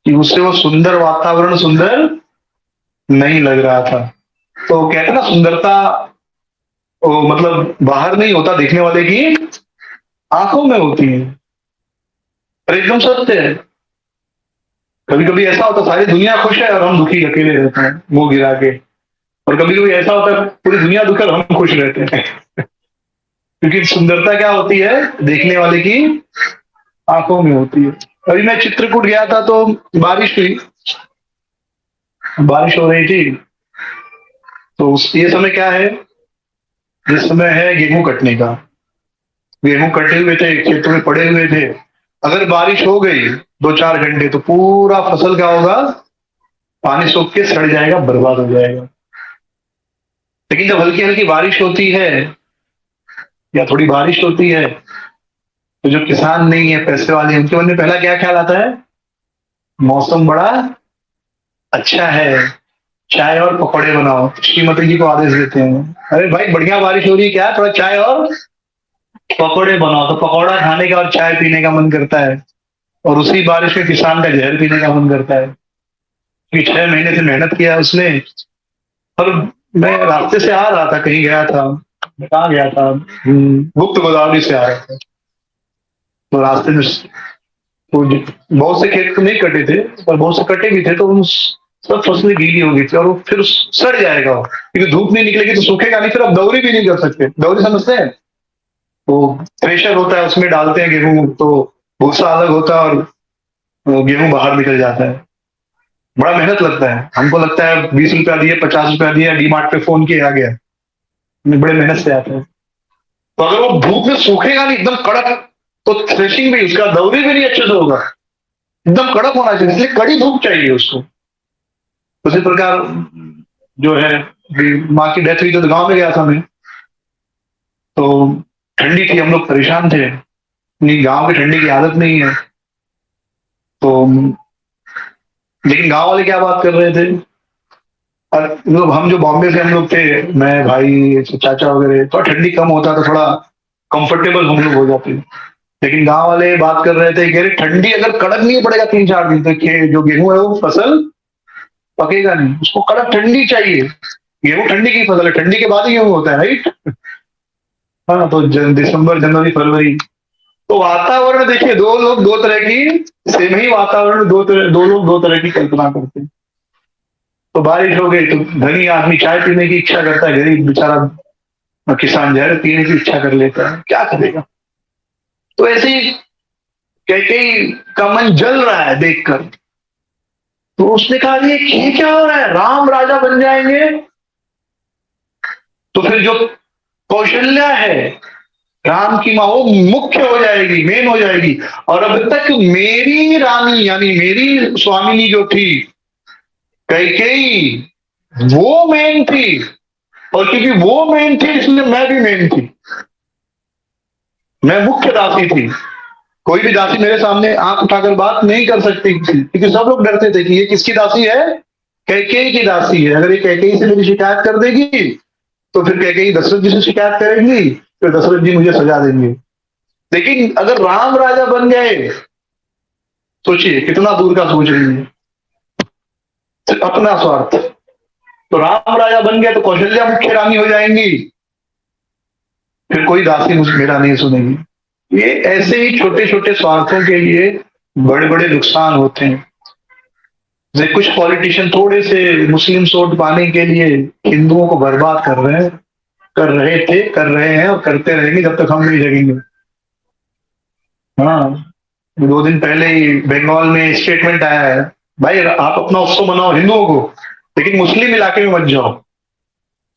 कि उससे वो सुंदर वातावरण सुंदर नहीं लग रहा था। तो कहते हैं ना, सुंदरता वो मतलब बाहर नहीं होता, देखने वाले की आंखों में होती है। और एकदम सत्य है। कभी कभी ऐसा होता है सारी दुनिया खुश है और हम दुखी अकेले रहते हैं मुंह गिरा के। और कभी कभी ऐसा होता है पूरी दुनिया दुखी और हम खुश रहते हैं। क्योंकि सुंदरता क्या होती है, देखने वाले की आंखों में होती है। अभी मैं चित्रकूट गया था तो बारिश हुई, बारिश हो रही थी। तो ये समय क्या है, ये समय है गेहूं कटने का। गेहूं कटे हुए थे, खेतों में पड़े हुए थे। अगर बारिश हो गई 2-4 घंटे तो पूरा फसल क्या होगा, पानी सोख के सड़ जाएगा, बर्बाद हो जाएगा। लेकिन जब हल्की हल्की बारिश होती है या थोड़ी बारिश होती है, तो जो किसान नहीं है, पैसे वाले, उनके मन में पहला क्या ख्याल आता है, मौसम बड़ा अच्छा है, चाय और पकौड़े बनाओ। श्रीमती जी को आदेश देते हैं, अरे भाई बढ़िया बारिश हो रही है, क्या थोड़ा चाय और पकौड़े बनाओ। तो पकौड़ा खाने का और चाय पीने का मन करता है, और उसी बारिश में किसान का जहर पीने का मन करता है, क्योंकि 6 महीने से मेहनत किया उसने। और मैं रास्ते से आ रहा था, कहीं गया था, मैं कहाँ गया था, गुप्त गोदावरी से आ रहा था। तो रास्ते में तो बहुत से खेत तो नहीं कटे थे, पर बहुत से कटे भी थे, तो उन सब फसलें गीली हो गई थी, और वो फिर सड़ जाएगा वो, क्योंकि धूप नहीं निकलेगी तो सूखेगा नहीं, फिर आप दौरी भी नहीं कर सकते। दौरी समझते हैं? तो थ्रेशर होता है, उसमें डालते हैं गेहूं, तो भूसा अलग होता है और वो गेहूं बाहर निकल जाता है। बड़ा मेहनत लगता है, हमको लगता है 20 रुपया दिए, 50 रुपया दिया, डीमार्ट पे फोन किया, आ गया। बड़े मेहनत से आता है। तो अगर वो धूप में सूखेगा नहीं एकदम कड़क, तो थ्रेशिंग भी, उसका दौरी भी नहीं अच्छे से होगा। एकदम कड़क होना चाहिए, इसलिए कड़ी धूप चाहिए उसको। उसी प्रकार जो है, माँ की डेथ हुई तो गांव में गया था मैं। तो ठंडी थी, हम लोग परेशान थे, नहीं गांव की ठंडी की आदत नहीं है। तो लेकिन गांव वाले क्या बात कर रहे थे, और मतलब हम जो बॉम्बे से हम लोग थे, मैं भाई चाचा वगैरह, थोड़ा ठंडी कम होता तो थोड़ा कंफर्टेबल हम लोग हो जाते। लेकिन गांव वाले बात कर रहे थे कि अरे ठंडी अगर कड़क नहीं पड़ेगा 3-4 दिन तक, जो गेहूं है वो फसल पकेगा नहीं, उसको कड़क ठंडी चाहिए। गेहूं ठंडी की फसल है, ठंडी के बाद ही गेहूं होता है, राइट। हाँ, तो दिसंबर जनवरी फरवरी तो वातावरण देखिए, दो लोग दो तरह की, सेम ही वातावरण, दो लोग दो तरह की कल्पना करते हैं। तो बारिश हो गई तो धनी आदमी चाय पीने की इच्छा करता है, गरीब बेचारा किसान जहर पीने की इच्छा कर लेता है, क्या करेगा। तो ऐसे ही कैकेयी का मन जल रहा है देखकर। तो उसने कहा ये क्या हो रहा है, राम राजा बन जाएंगे। तो फिर जो कौशल्या है, राम की माँ, वो मुख्य हो जाएगी, मेन हो जाएगी। और अब तक मेरी रानी यानी मेरी स्वामिनी जो थी कैकेयी, वो मेन थी। और क्योंकि वो मेन थी इसलिए मैं भी मेन थी, मैं मुख्य दासी थी। कोई भी दासी मेरे सामने आंख उठाकर बात नहीं कर सकती थी, क्योंकि सब लोग डरते थे कि ये किसकी दासी है, कैकेयी की दासी है। अगर ये कैकेयी से मेरी शिकायत कर देगी तो फिर कैकेयी दशरथ जी से शिकायत करेंगी, फिर दशरथ जी मुझे सजा देंगे। लेकिन अगर राम राजा बन गए, सोचिए कितना दूर का सोच रही है, सिर्फ अपना स्वार्थ। तो राम राजा बन गए तो कौशल्या मुख्य रानी हो जाएंगी, फिर कोई दासी मुझे मेरा नहीं सुनेगी। ये ऐसे ही छोटे छोटे स्वार्थों के लिए बड़े बड़े नुकसान होते हैं। जैसे कुछ पॉलिटिशियन थोड़े से मुस्लिम वोट पाने के लिए हिंदुओं को बर्बाद कर रहे हैं, कर रहे थे, कर रहे हैं और करते रहेंगे जब तक हम नहीं जगेंगे। हाँ, 2 दिन पहले ही बंगाल में स्टेटमेंट आया है, भाई आप अपना उत्सव मनाओ हिंदुओं को, लेकिन मुस्लिम इलाके में मत जाओ।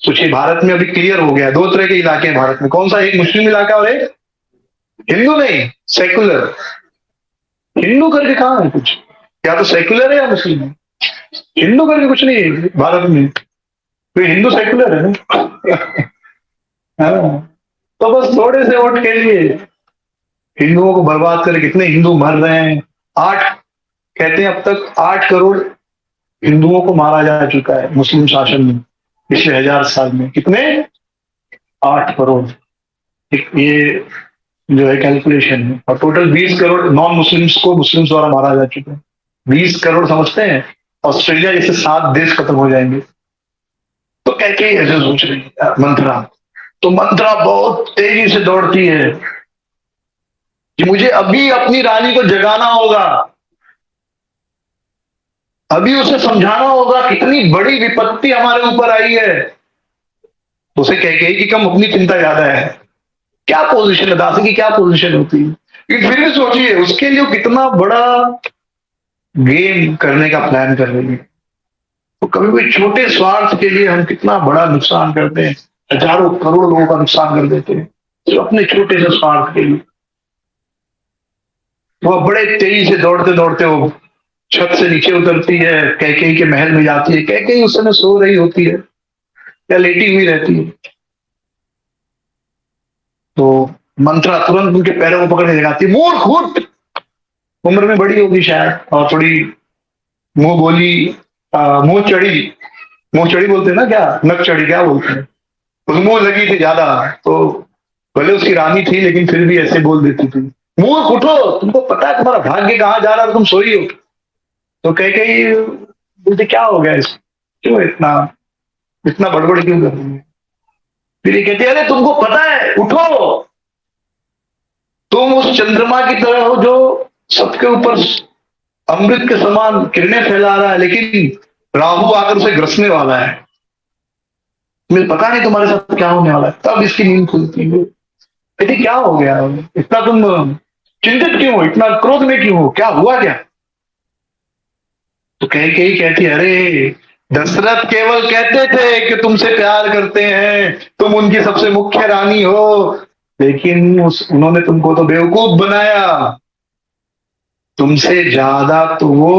सोचिए, भारत में अभी क्लियर हो गया, 2 तरह के इलाके हैं भारत में, कौन सा, एक मुस्लिम इलाका और एक हिंदू नहीं, सेकुलर। हिंदू करके कहाँ है कुछ, या तो सेकुलर है या मुस्लिम है, हिंदू करके कुछ नहीं है भारत में। तो हिंदू सेकुलर है ना। हाँ, तो बस थोड़े से वोट के लिए हिंदुओं को बर्बाद कर, कितने हिंदू मर रहे हैं। आठ, कहते हैं अब तक 8 करोड़ हिंदुओं को मारा जा चुका है मुस्लिम शासन में पिछले 1000 साल में। कितने, 8 करोड़। ये जो है कैलकुलेशन है। और टोटल 20 करोड़ नॉन मुस्लिम्स को मुस्लिम्स द्वारा मारा जा चुका है। 20 करोड़ समझते हैं, ऑस्ट्रेलिया जैसे 7 देश खत्म हो जाएंगे। तो कैसे ऐसे सोच रही है मंत्रा। तो मंत्रा बहुत तेजी से दौड़ती है कि मुझे अभी अपनी रानी को जगाना होगा, अभी उसे समझाना होगा कितनी बड़ी विपत्ति हमारे ऊपर आई है। उसे कह के कि कम अपनी चिंता ज्यादा है। क्या पोजीशन है दासी की, क्या पोजीशन होती है। लेकिन फिर भी सोचिए उसके लिए कितना बड़ा गेम करने का प्लान कर रही है। तो कभी भी छोटे स्वार्थ के लिए हम कितना बड़ा नुकसान करते हैं, हजारों करोड़ लोगों का नुकसान कर देते हैं जो अपने छोटे से स्वार्थ के लिए। वह बड़े तेजी से दौड़ते दौड़ते वो छत से नीचे उतरती है, कैकेयी के महल में जाती है। कैकेयी उस समय सो रही होती है या लेटी हुई रहती है। तो मंत्रा तुरंत उनके पैरों को पकड़ के लगाती है, मूर्ख उठ। उम्र में बड़ी होगी शायद और थोड़ी मुंह बोली, मुंह चढ़ी, मुंह चढ़ी बोलते हैं ना, क्या नक चढ़ी क्या बोलते हैं, उस मुंह लगी थी ज्यादा। तो भले उसकी रानी थी लेकिन फिर भी ऐसे बोल देती थी, मूर्ख उठो, तुमको पता है तुम्हारा भाग्य कहाँ जा रहा है, तुम सोई हो। तो कह के बोलते क्या हो गया इसको, क्यों इतना इतना बड़बड़ क्यों कर रही है। फिर ये कहते अरे तुमको पता है, उठो, तुम उस चंद्रमा की तरह हो जो सबके ऊपर अमृत के समान किरणें फैला रहा है, लेकिन राहु आकर उसे ग्रसने वाला है। मुझे पता नहीं तुम्हारे साथ क्या होने वाला है। तब इसकी नींद खुलती है। कहती क्या हो गया, इतना तुम चिंतित क्यों हो, इतना क्रोध में क्यों हो, क्या हुआ क्या। तो कह के ही कहती अरे दशरथ केवल कहते थे कि तुमसे प्यार करते हैं, तुम उनकी सबसे मुख्य रानी हो, लेकिन उन्होंने तुमको तो बेवकूफ बनाया। तुमसे ज्यादा तो वो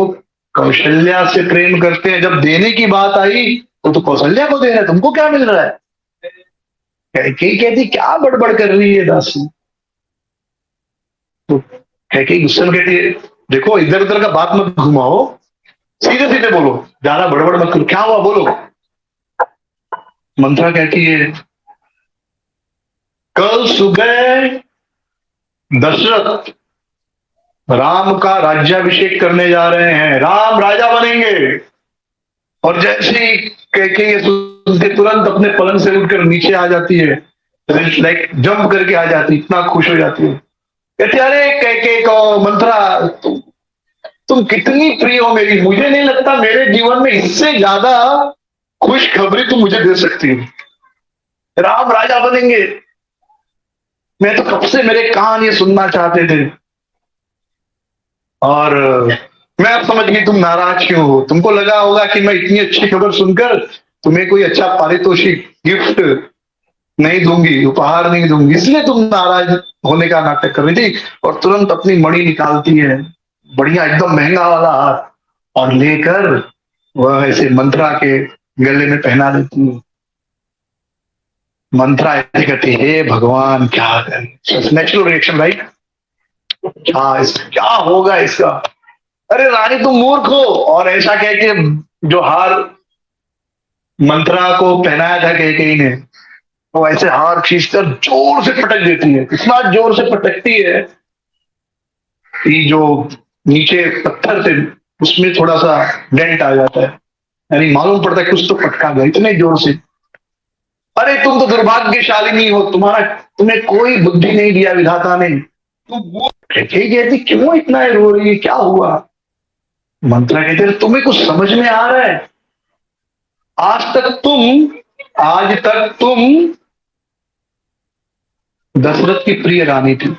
कौशल्या से प्रेम करते हैं। जब देने की बात आई तो कौशल्या को दे रहा है, तुमको क्या मिल रहा है। कैकेयी कहती क्या बड़बड़ कर रही है दासी। तो कैकेयी गुस्से में कहती है देखो इधर उधर का बात मत घुमाओ, सीधे सीधे बोलो, ज्यादा बड़बड़ मत करो, क्या हुआ बोलो। मंत्रा कहती है कल सुबह दशरथ राम का राज्याभिषेक करने जा रहे हैं, राम राजा बनेंगे। और जैसे ही कैकेयी सुनते तुरंत अपने पलंग से उठकर नीचे आ जाती है, लाइक जंप करके आ जाती, इतना खुश हो जाती है। कहते अरे कैके को मंत्रा, तुम कितनी प्रिय हो मेरी, मुझे नहीं लगता मेरे जीवन में इससे ज्यादा खुशखबरी तुम मुझे दे सकती हो। राम राजा बनेंगे, मैं तो कब से मेरे कान ये सुनना चाहते थे। और मैं अब समझ गई तुम नाराज क्यों हो। तुमको लगा होगा कि मैं इतनी अच्छी खबर सुनकर तुम्हें कोई अच्छा पारितोषिक गिफ्ट नहीं दूंगी, उपहार नहीं दूंगी, इसलिए तुम नाराज होने का नाटक कर रही थी। और तुरंत अपनी मणि निकालती है, बढ़िया एकदम महंगा वाला हार, और लेकर वह ऐसे मंत्रा के गले में पहना देती है। मंत्रा ऐसे कहती है, हे भगवान क्या करें, नेचुरल रिएक्शन राइट, क्या होगा इसका। अरे रानी तुम मूर्ख हो। और ऐसा कह के जो हार मंत्रा को पहनाया था कैकेयी ने, वो ऐसे हार खींचकर जोर से पटक देती है। इतना जोर से पटकती है कि जो नीचे पत्थर थे उसमें थोड़ा सा डेंट आ जाता है, यानी मालूम पड़ता है कुछ तो पटका गया इतने जोर से। अरे तुम तो दुर्भाग्यशालिनी हो, तुम्हारा तुम्हें कोई बुद्धि नहीं दिया विधाता ने, तुम वो कहती क्यों इतना रो रही है, क्या हुआ। मंत्रा कहते तुम्हें कुछ समझ में आ रहा है, आज तक तुम दशरथ की प्रिय रानी थी,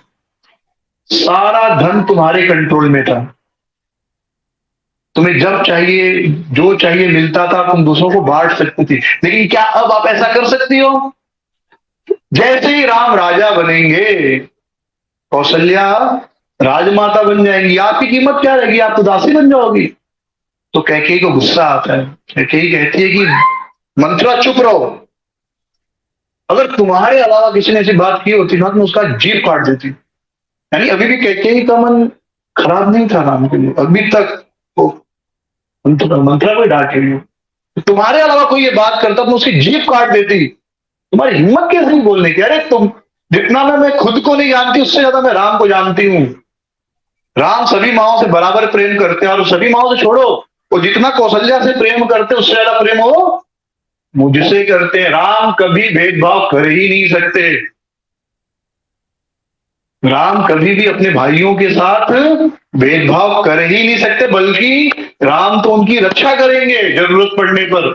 सारा धन तुम्हारे कंट्रोल में था, तुम्हें जब चाहिए जो चाहिए मिलता था, तुम दूसरों को बांट सकती थी। लेकिन क्या अब आप ऐसा कर सकती हो। जैसे ही राम राजा बनेंगे, कौशल्या राजमाता बन जाएंगी, आपकी कीमत क्या रहेगी, आप तो दासी बन जाओगी। तो कैकेयी को गुस्सा आता है। कैकेयी कहती है कि मंत्रा चुप रहो, अगर तुम्हारे अलावा किसी ने ऐसी बात की होती ना तो मैं उसका जीभ काट देती। यानी अभी भी कैकेयी का मन खराब नहीं था राम के लिए, अभी तक वो मंत्रा को डांट रही हो। तुम्हारे अलावा कोई ये बात करता तो मैं उसकी जीभ काट देती। तुम्हारी हिम्मत कैसे नहीं बोलने की। अरे तुम जितना मैं खुद को नहीं जानती उससे ज्यादा मैं राम को जानती हूँ। राम सभी माओं से बराबर प्रेम करते हैं, और सभी माओं से छोड़ो, वो जितना कौशल्या से प्रेम करते उससे ज्यादा प्रेम हो मुझसे करते हैं। राम कभी भेदभाव कर ही नहीं सकते। राम कभी भी अपने भाइयों के साथ भेदभाव कर ही नहीं सकते, बल्कि राम तो उनकी रक्षा करेंगे जरूरत पड़ने पर।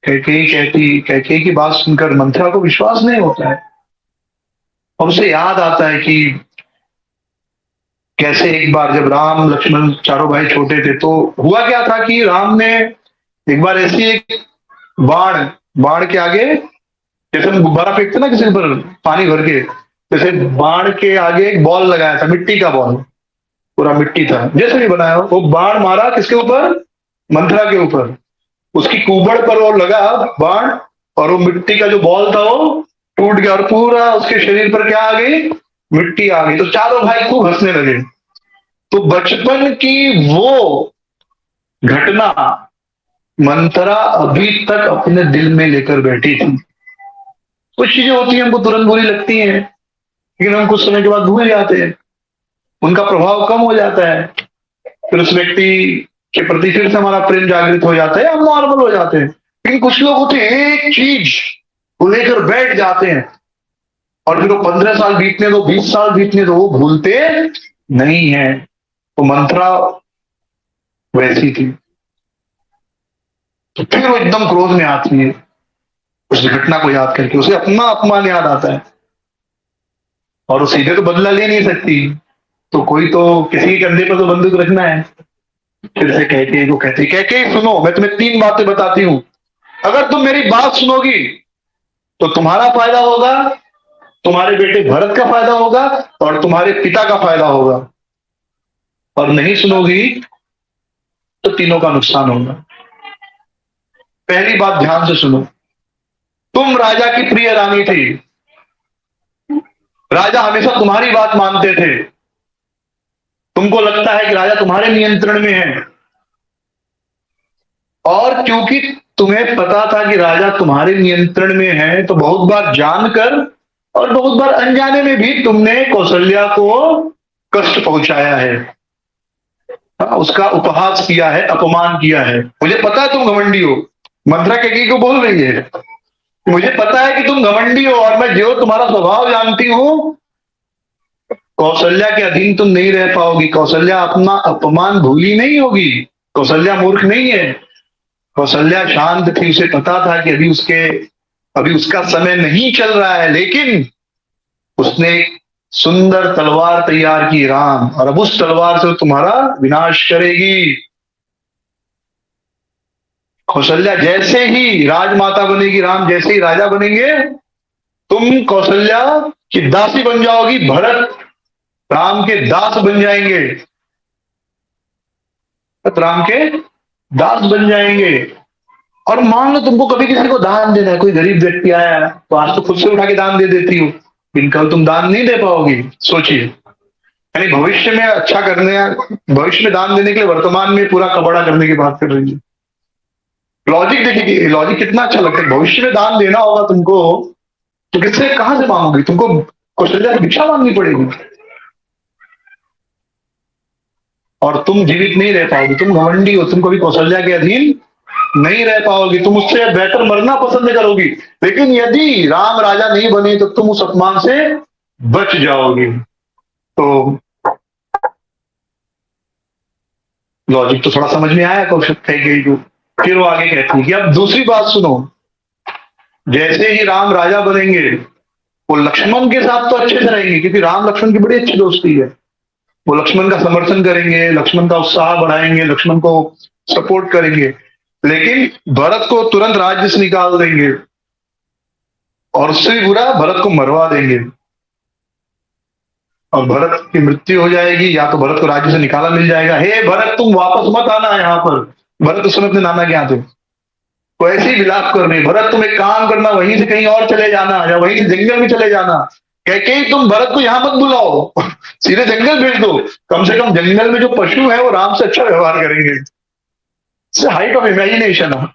कैकेयी की बात सुनकर मंत्रा को विश्वास नहीं होता है, और उसे याद आता है कि कैसे एक बार जब राम लक्ष्मण चारों भाई छोटे थे तो हुआ क्या था कि राम ने एक बार ऐसी एक बाण बाण के आगे, जैसे हम गुब्बारा फेंकते ना किसी पर पानी भर के, जैसे बाण के आगे एक बॉल लगाया था, मिट्टी का बॉल, पूरा मिट्टी था जैसे भी बनाया, वो बाण मारा किसके ऊपर, मंत्रा के ऊपर। उसकी कुबड़ पर वो लगा बाण, और वो मिट्टी का जो बॉल था वो टूट गया, और पूरा उसके शरीर पर क्या आ गई, मिट्टी आ गई। तो चारों भाई खूब हंसने लगे। तो बचपन की वो घटना मंत्रा अभी तक अपने दिल में लेकर बैठी थी। कुछ चीजें होती हैं हमको तुरंत बुरी लगती हैं, लेकिन हम कुछ समय के बाद भूल जाते हैं, उनका प्रभाव कम हो जाता है, फिर उस व्यक्ति के प्रति फिर से हमारा प्रेम जागृत हो जाता है, हम नॉर्मल हो जाते हैं। लेकिन कुछ लोग होते हैं एक चीज को लेकर बैठ जाते हैं, और फिर वो 15 साल बीतने दो, 20 साल बीतने दो, वो भूलते नहीं है। तो मंत्रा वैसी थी। तो फिर वो एकदम क्रोध में आती है, उस घटना को याद करके उसे अपना अपमान याद आता है, और वो सीधे तो बदला ले नहीं सकती, तो कोई तो किसी के कंधे पर तो बंदूक रखना है। फिर से कैकेयी को कहती, कैकेयी सुनो, मैं तुम्हें 3 बातें बताती हूँ, अगर तुम मेरी बात सुनोगी तो तुम्हारा फायदा होगा, तुम्हारे बेटे भरत का फायदा होगा, और तुम्हारे पिता का फायदा होगा, और नहीं सुनोगी तो तीनों का नुकसान होगा। पहली बात ध्यान से सुनो, तुम राजा की प्रिय रानी थी, राजा हमेशा तुम्हारी बात मानते थे, तुमको लगता है कि राजा तुम्हारे नियंत्रण में है, और क्योंकि तुम्हें पता था कि राजा तुम्हारे नियंत्रण में है, तो बहुत बार जानकर और बहुत बार अनजाने में भी तुमने कौशल्या को कष्ट पहुंचाया है, उसका उपहास किया है, अपमान किया है। मुझे पता है तुम घमंडी हो। मंत्रा कैकेयी को बोल रही है, मुझे पता है कि तुम घमंडी हो, और मैं जो तुम्हारा स्वभाव जानती हूं कौशल्या के अधीन तुम नहीं रह पाओगी। कौशल्या अपना अपमान भूली नहीं होगी। कौशल्या मूर्ख नहीं है। कौशल्या शांत थी, उसे पता था कि अभी उसका समय नहीं चल रहा है, लेकिन उसने एक सुंदर तलवार तैयार की, राम, और अब उस तलवार से वो तुम्हारा विनाश करेगी। कौशल्या जैसे ही राजमाता बनेगी, राम जैसे ही राजा बनेंगे, तुम कौशल्या की दासी बन जाओगी, भरत राम के दास बन जाएंगे। भरत राम के दास बन जाएंगे। और मान लो तुमको कभी किसी को दान देना है, कोई गरीब व्यक्ति आया तो आज तो खुद से उठा के दान दे देती हो, लेकिन कल तुम दान नहीं दे पाओगी। सोचिए, यानी भविष्य में अच्छा करने, भविष्य में दान देने के लिए वर्तमान में पूरा कबाड़ा करने की बात कर रही है। लॉजिक देखिए, लॉजिक कितना अच्छा लगता है। भविष्य में दान देना होगा तुमको, तो किससे, कहां से मांगोगी? तुमको कौशल्या से भिक्षा मांगनी पड़ेगी, और तुम जीवित नहीं रह पाओगी। तुम घमंडी हो, तुम कभी कौशल्या के अधीन नहीं रह पाओगी, तुम उससे बेहतर मरना पसंद करोगी। लेकिन यदि राम राजा नहीं बने तो तुम उस अपमान से बच जाओगी। तो लॉजिक तो थोड़ा समझ में आया कौशल कैकेयी को। फिर वो आगे कहती है कि अब दूसरी बात सुनो, जैसे ही राम राजा बनेंगे, वो लक्ष्मण के साथ तो अच्छे से रहेंगे, क्योंकि राम लक्ष्मण की बड़ी अच्छी दोस्ती है। वो लक्ष्मण का समर्थन करेंगे, लक्ष्मण का उत्साह बढ़ाएंगे, लक्ष्मण को सपोर्ट करेंगे। लेकिन भरत को तुरंत राज्य से निकाल देंगे, और उससे भी बुरा, भरत को मरवा देंगे, और भरत की मृत्यु हो जाएगी, या तो भरत को राज्य से निकाला मिल जाएगा। हे भरत, तुम वापस मत आना यहाँ पर। भरत उस समय अपने नाना के यहाँ थे, तो ऐसे ही विलाप कर रहे, भरत तुम एक काम करना, वहीं से कहीं और चले जाना, या वहीं से जंगल में चले जाना। कैकेयी तुम भरत को यहाँ मत बुलाओ, सीधे जंगल भेज दो। कम से कम जंगल में जो पशु है वो राम से अच्छा व्यवहार करेंगे। हाइट ऑफ इमेजिनेशन है।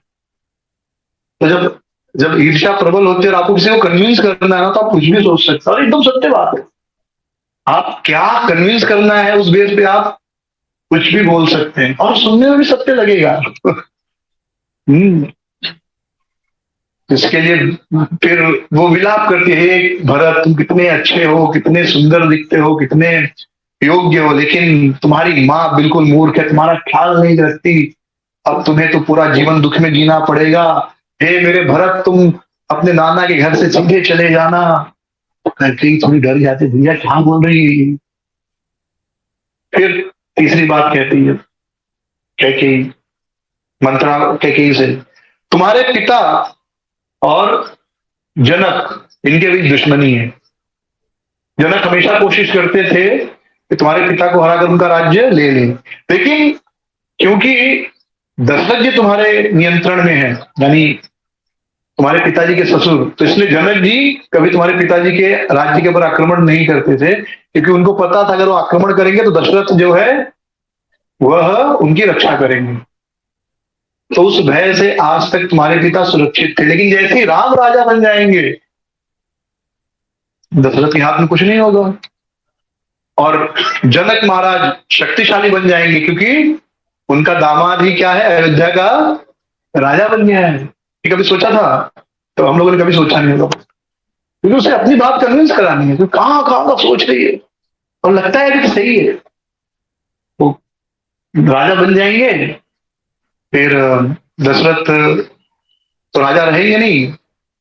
तो जब जब ईर्ष्या प्रबल होती है और आपको किसी को कन्विंस करना है ना, तो आप कुछ भी सोच सकते हो, और एकदम सत्य बात है। आप क्या कन्विंस करना है उस बेस पे आप कुछ भी बोल सकते हैं, और सुनने में भी सत्य लगेगा। हम्म। इसके लिए फिर वो विलाप करती है, "हे भरत, तुम कितने अच्छे हो, कितने सुंदर दिखते हो, कितने योग्य हो, लेकिन तुम्हारी माँ बिल्कुल मूर्ख है, तुम्हारा ख्याल नहीं रखती। अब तुम्हें तो पूरा जीवन दुख में जीना पड़ेगा। हे मेरे भरत, तुम अपने नाना के घर से सीधे चले जाना।" कैकेयी थोड़ी डर जाती, भैया क्या बोल रही है। फिर तीसरी बात कहती है कैकेयी, मंत्रा कैकेयी से, तुम्हारे पिता और जनक, इनके बीच दुश्मनी है। जनक हमेशा कोशिश करते थे कि तुम्हारे पिता को हराकर उनका राज्य ले लें, लेकिन क्योंकि दशरथ जी तुम्हारे नियंत्रण में है, यानी तुम्हारे पिताजी के ससुर, तो इसलिए जनक जी कभी तुम्हारे पिताजी के राज्य के ऊपर आक्रमण नहीं करते थे, क्योंकि उनको पता था अगर वो आक्रमण करेंगे तो दशरथ जो है वह उनकी रक्षा करेंगे। तो उस भय से आज तक तुम्हारे पिता सुरक्षित थे। लेकिन जैसे ही राम राजा बन जाएंगे, दशरथ के हाथ में कुछ नहीं होगा, और जनक महाराज शक्तिशाली बन जाएंगे, क्योंकि उनका दामाद ही क्या है, अयोध्या का राजा बन गया है। ये कभी सोचा था? तो हम लोगों ने कभी सोचा नहीं होगा, क्योंकि उसे अपनी बात कन्विंस करानी है, तो कहां कहां का सोच रही है, और लगता है कि सही है। वो राजा बन जाएंगे, फिर दशरथ तो राजा रहेंगे नहीं,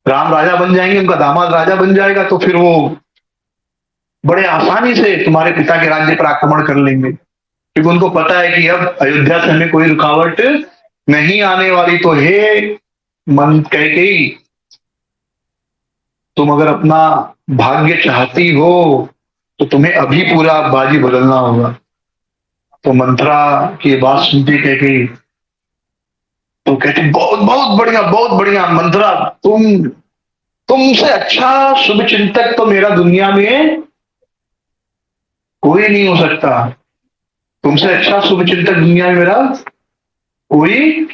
राम राजा बन जाएंगे, उनका दामाद राजा बन जाएगा, तो फिर वो बड़े आसानी से तुम्हारे पिता के राज्य पर आक्रमण कर लेंगे, क्योंकि उनको पता है कि अब अयोध्या से हमें कोई रुकावट नहीं आने वाली। तो हे मन कैकेयी, तुम अगर अपना भाग्य चाहती हो तो तुम्हें अभी पूरा बाजी बदलना होगा। तो मंत्रा की बात सुनती कैकेयी तो कहती, बहुत बहुत बढ़िया, बहुत बढ़िया मंत्रा, तुमसे अच्छा शुभ चिंतक तो मेरा दुनिया में कोई नहीं हो सकता। तुमसे अच्छा शुभ चिंतक दुनिया में मेरा कोई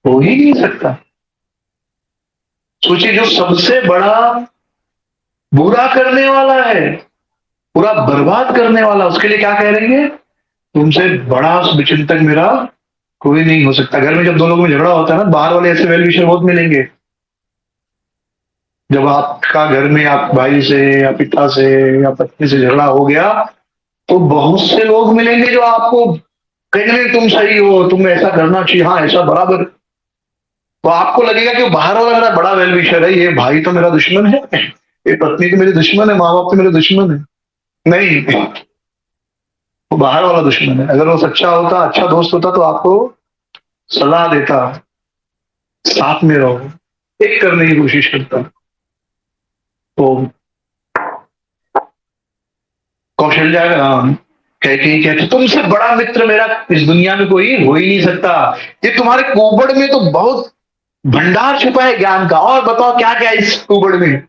हो ही नहीं सकता। सोचिए, जो सबसे बड़ा बुरा करने वाला है, पूरा बर्बाद करने वाला, उसके लिए क्या कह रही है, तुमसे बड़ा शुभ चिंतक मेरा कोई नहीं हो सकता। घर में जब दो लोगों में झगड़ा होता है ना, बाहर वाले ऐसे वेल विशर बहुत मिलेंगे, जब आपका घर में आप भाई से या पिता से या पत्नी से झगड़ा हो गया, तो बहुत से लोग मिलेंगे जो आपको कहेंगे नहीं तुम सही हो, तुम ऐसा करना चाहिए, हाँ ऐसा बराबर। तो आपको लगेगा कि वो बाहर वाला मेरा बड़ा वेल विशर है, ये भाई तो मेरा दुश्मन है, ये पत्नी तो मेरी दुश्मन है, माँ बाप तो मेरे दुश्मन है। नहीं, वो बाहर वाला दुश्मन है। अगर वो सच्चा होता, अच्छा दोस्त होता, तो आपको सलाह देता, साथ में रहो, एक करने की कोशिश करता। तो कौशल्या कहती कहती तुमसे बड़ा मित्र मेरा इस दुनिया में कोई हो ही नहीं सकता। ये तुम्हारे कुबड़ में तो बहुत भंडार छुपा है ज्ञान का, और बताओ क्या क्या है इस कुबड़ में।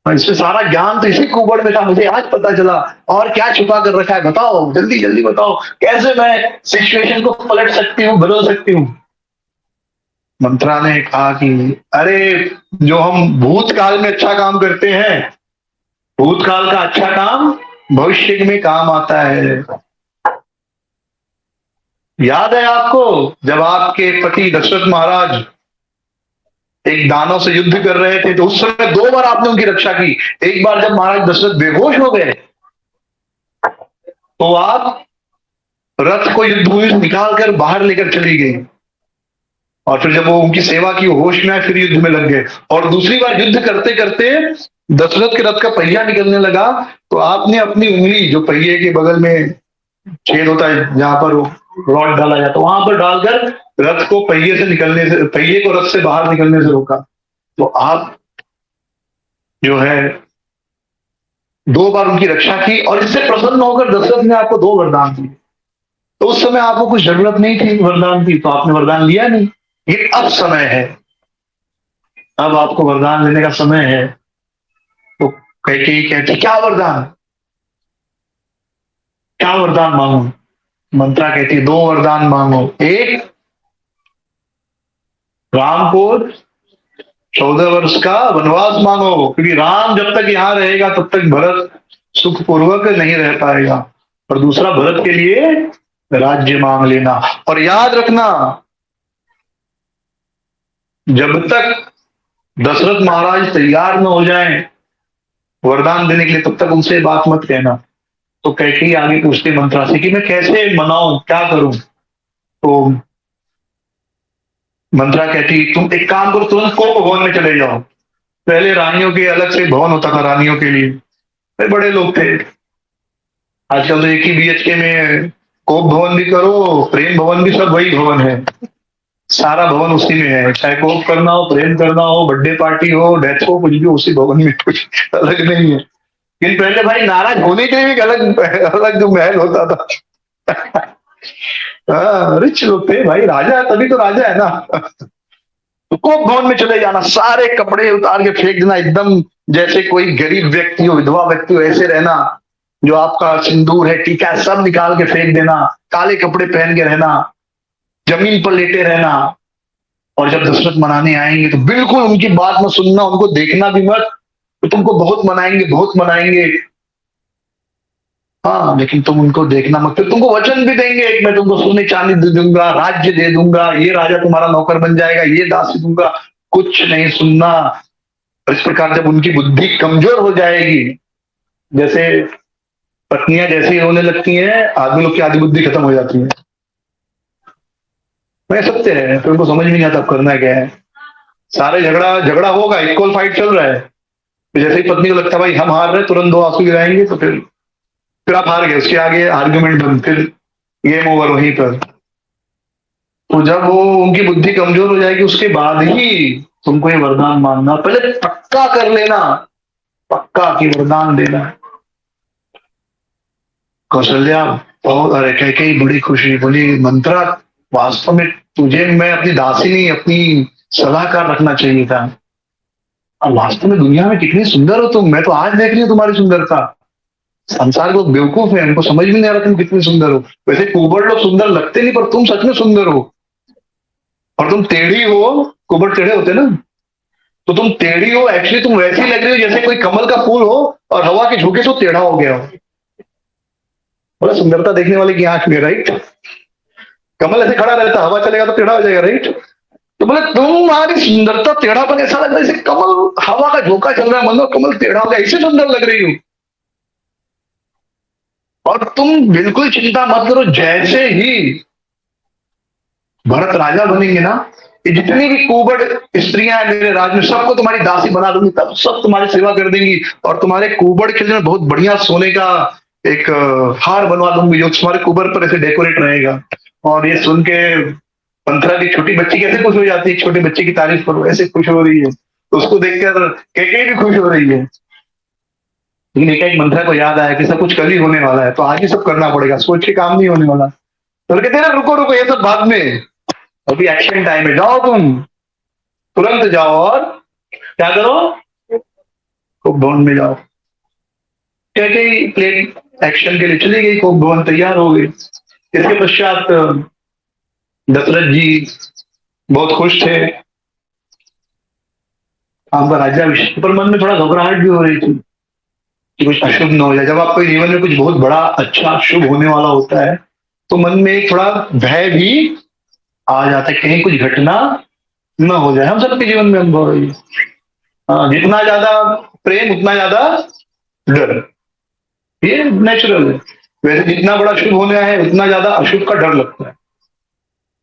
और इसमें सारा ज्ञान तो इसी कुबड़ में था, मुझे आज पता चला। और क्या छुपा कर रखा है बताओ, जल्दी जल्दी बताओ, कैसे मैं सिचुएशन को पलट सकती हूँ, बदल सकती हूँ। मंत्रा ने कहा कि अरे, जो हम भूतकाल में अच्छा काम करते हैं, भूतकाल का अच्छा काम भविष्य में काम आता है। याद है आपको, जब आपके पति दशरथ महाराज एक दानव से युद्ध कर रहे थे, तो उस समय 2 बार आपने उनकी रक्षा की। एक बार जब महाराज दशरथ बेहोश हो गए, तो आप रथ को युद्ध भूमि से निकाल कर बाहर लेकर चली गई, और फिर जब वो उनकी सेवा की, होश में आए, फिर युद्ध में लग गए। और दूसरी बार युद्ध करते करते दशरथ के रथ का पहिया निकलने लगा, तो आपने अपनी उंगली, जो पहिए के बगल में छेद होता है जहां पर रॉड डाला जाता है, वहां पर डालकर रथ को पहिए से निकलने से, पहिए को रथ से बाहर निकलने से रोका। तो आप जो है 2 बार उनकी रक्षा की, और इससे प्रसन्न होकर दशरथ ने आपको 2 वरदान दिए। तो उस समय आपको कुछ जरूरत नहीं थी वरदान की, तो आपने वरदान लिया नहीं। ये अब समय है, अब आपको वरदान लेने का समय है। तो कैकेयी कहती क्या वरदान, क्या वरदान मांगू। मंत्रा कहती 2 वरदान मांगो। एक, राम को 14 वर्ष का वनवास मांगो, क्योंकि राम जब तक यहाँ रहेगा तब तक भरत सुखपूर्वक नहीं रह पाएगा। और दूसरा, भरत के लिए राज्य मांग लेना। और याद रखना, जब तक दशरथ महाराज तैयार न हो जाएं वरदान देने के लिए, तब तक उनसे बात मत कहना। तो कैकेयी आगे पूछते मंत्रा से कि मैं कैसे मनाऊं, क्या करूं। तो मंत्रा कहती तुम एक काम करो, तुरंत कोप भवन में चले जाओ। पहले रानियों के अलग से भवन होता था, रानियों के लिए, वे बड़े लोग थे। आजकल तो एक ही बीएचके में कोप भवन भी करो, प्रेम भवन भी, सब वही भवन है। सारा भवन उसी में है, चाहे कोप करना हो, प्रेम करना हो, बर्थडे पार्टी हो, डेथ हो, कुछ भी उसी भवन में, कुछ अलग नहीं है। लेकिन पहले भाई नाराज होने के लिए भी एक अलग अलग जो महल होता था। हाँ, रिच लोग थे भाई, राजा है तभी तो राजा है ना। तो कोप भवन में चले जाना, सारे कपड़े उतार के फेंक देना, एकदम जैसे कोई गरीब व्यक्ति हो, विधवा व्यक्ति हो, ऐसे रहना। जो आपका सिंदूर है, टीका है, सब निकाल के फेंक देना, काले कपड़े पहन के रहना, जमीन पर लेटे रहना। और जब दशरथ मनाने आएंगे तो बिल्कुल उनकी बात मत सुनना, उनको देखना भी मत। तो तुमको बहुत मनाएंगे, बहुत मनाएंगे, हाँ, लेकिन तुम उनको देखना मत। फिर तुमको वचन भी देंगे, एक मैं तुमको सोने चांदी दे दूंगा, राज्य दे दूंगा, ये राजा तुम्हारा नौकर बन जाएगा, ये दासी दूंगा, कुछ नहीं सुनना। और इस प्रकार जब उनकी बुद्धि कमजोर हो जाएगी, जैसे पत्नियां जैसे ही रोने लगती हैं, आदमी लोग की आधी बुद्धि खत्म हो जाती है। मैं सत्य है, फिर उनको समझ में नहीं आता अब करना क्या है। सारे झगड़ा झगड़ा होगा, इक्वल फाइट चल रहा है, तो जैसे ही पत्नी को लगता है भाई हम हार रहे, तुरंत 2 आंसू गिराएंगे, तो फिर आप हार गए, उसके आगे आर्ग्यूमेंट बंद, फिर गेम ओवर वहीं पर। तो जब वो उनकी बुद्धि कमजोर हो जाएगी, उसके बाद ही तुमको ये वरदान मांगना, पहले पक्का कर लेना, पक्का कि वरदान देना है। कौशल्या बहुत, अरे कैकेयी बड़ी खुशी, बोली मंत्रा वास्तव में तुझे मैं अपनी दासी नहीं, अपनी सलाहकार रखना चाहिए था। और वास्तव में दुनिया में कितनी सुंदर हो तुम, मैं तो आज देख रही हूँ तुम्हारी सुंदरता। संसार के लोग बेवकूफ है, उनको समझ भी नहीं आ रहा तुम कितनी सुंदर हो। वैसे कुबड़ लोग सुंदर लगते नहीं, पर तुम सच में सुंदर हो। और तुम टेढ़ी हो, कुबड़ टेढ़े होते ना, तो तुम टेढ़ी हो, एक्चुअली तुम वैसी लग रही हो जैसे कोई कमल का फूल हो और हवा के झोंके से टेढ़ा हो गया हो। बड़ा सुंदरता देखने वाले की आंख में, राइट। कमल ऐसे खड़ा रहता, हवा चलेगा तो टेढ़ा हो जाएगा, राइट। तो तो बोले तुम्हारी सुंदरता टेढ़ापन ऐसा लग रहा है जैसे कमल हवा का झोंका चल रहा है, मतलब कमल टेढ़ा हो गया, ऐसे सुंदर लग रही हो। और तुम बिल्कुल चिंता मत करो, जैसे ही भरत राजा बनेंगे ना, ये जितनी भी कुबड़ स्त्रियां हैं मेरे राज में, सबको तुम्हारी दासी बना दूंगी, तब सब तुम्हारी सेवा कर देंगी। और तुम्हारे कुबड़ के लिए बहुत बढ़िया सोने का एक हार बनवा दूंगी, जो तुम्हारे कुबड़ पर ऐसे डेकोरेट रहेगा। और ये सुन के मंथरा की छोटी बच्ची कैसे खुश हो जाती है, छोटे बच्चे की तारीफ करो ऐसे खुश हो रही है, तो उसको देखकर केके भी खुश हो रही है। लेकिन एक मंथरा को याद आया कि सब कुछ कल ही होने वाला है, तो आज ही सब करना पड़ेगा, सोच के काम नहीं होने वाला। तो कहते हैं रुको रुको, ये सब बाद में, अभी एक्शन टाइम है, जाओ तुम तुरंत जाओ और क्या करो, कुक भवन में जाओ। क्या कि प्लेन एक्शन के लिए चली गई, कुक भवन तैयार हो गई। इसके पश्चात दशरथ जी बहुत खुश थे, आपका राज्याभिषेक, पर मन में थोड़ा घबराहट भी हो रही थी कि कुछ अशुभ न हो जाए। जब आपके जीवन में कुछ बहुत बड़ा अच्छा शुभ होने वाला होता है, तो मन में एक थोड़ा भय भी आ जाता है, कहीं कुछ घटना न हो जाए। हम सबके जीवन में अनुभव है ये। जितना ज्यादा प्रेम उतना ज्यादा डर, ये नेचुरल है। वैसे जितना बड़ा शुभ होने है उतना ज्यादा अशुभ का डर लगता है।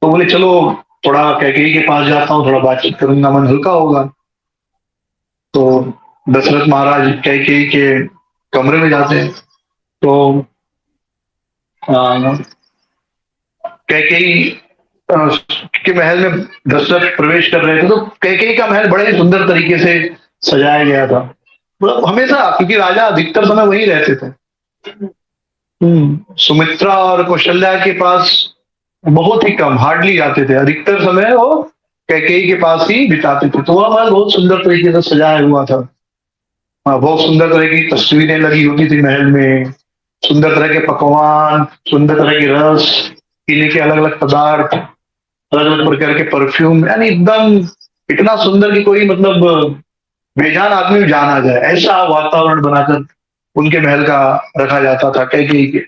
तो बोले चलो थोड़ा कैकेयी के पास जाता हूँ, थोड़ा बातचीत करूंगा, मन हल्का होगा। तो दशरथ महाराज कैकेयी के कमरे में जाते हैं, तो कैकेयी के महल में दशरथ प्रवेश कर रहे थे, तो कैकेयी का महल बड़े ही सुंदर तरीके से सजाया गया था। मतलब हमेशा, क्योंकि राजा अधिकतर समय वहीं रहते थे। सुमित्रा और कौशल्या के पास बहुत ही कम, हार्डली जाते थे, अधिकतर समय वो कैकेयी के पास ही बिताते थे। तो वह महल बहुत सुंदर तरीके से सजाया हुआ था। बहुत सुंदर तरह की तस्वीरें लगी होती थी महल में, सुंदर तरह के पकवान, सुंदर तरह की रस, पीने के अलग अलग पदार्थ, अलग अलग प्रकार के परफ्यूम, यानी एकदम इतना सुंदर कि कोई मतलब बेजान आदमी भी जान आ जाए, ऐसा वातावरण बनाकर उनके महल का रखा जाता था कैकेयी के।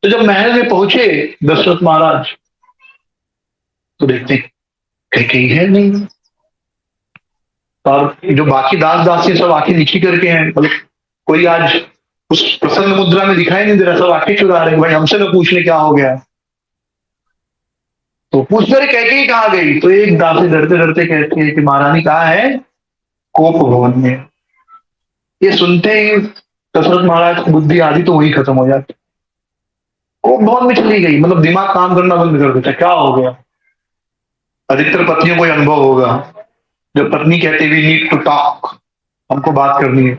तो जब महल में पहुंचे दशरथ महाराज, तो देखते कैकेयी है नहीं, और जो बाकी दास दासी सब आंखें नीची करके हैं, मतलब कोई आज उस प्रसन्न मुद्रा में दिखाई नहीं दे रहा, सब आंखें चुरा रहे, भाई हमसे न पूछ ले क्या हो गया। तो पूछ रहे कैकेयी कहाँ गई, तो एक दासी डरते डरते कहती है कि महारानी कहाँ है, कोप भवन में। ये सुनते ही दशरथ महाराज की बुद्धि आधी तो वही खत्म हो जाती, कोप भवन में चली गई, मतलब दिमाग काम करना बंद कर देता, क्या हो गया। अधिकतर पत्नियों को अनुभव होगा, जब पत्नी कहती वी नीड टू टॉक, हमको बात करनी है,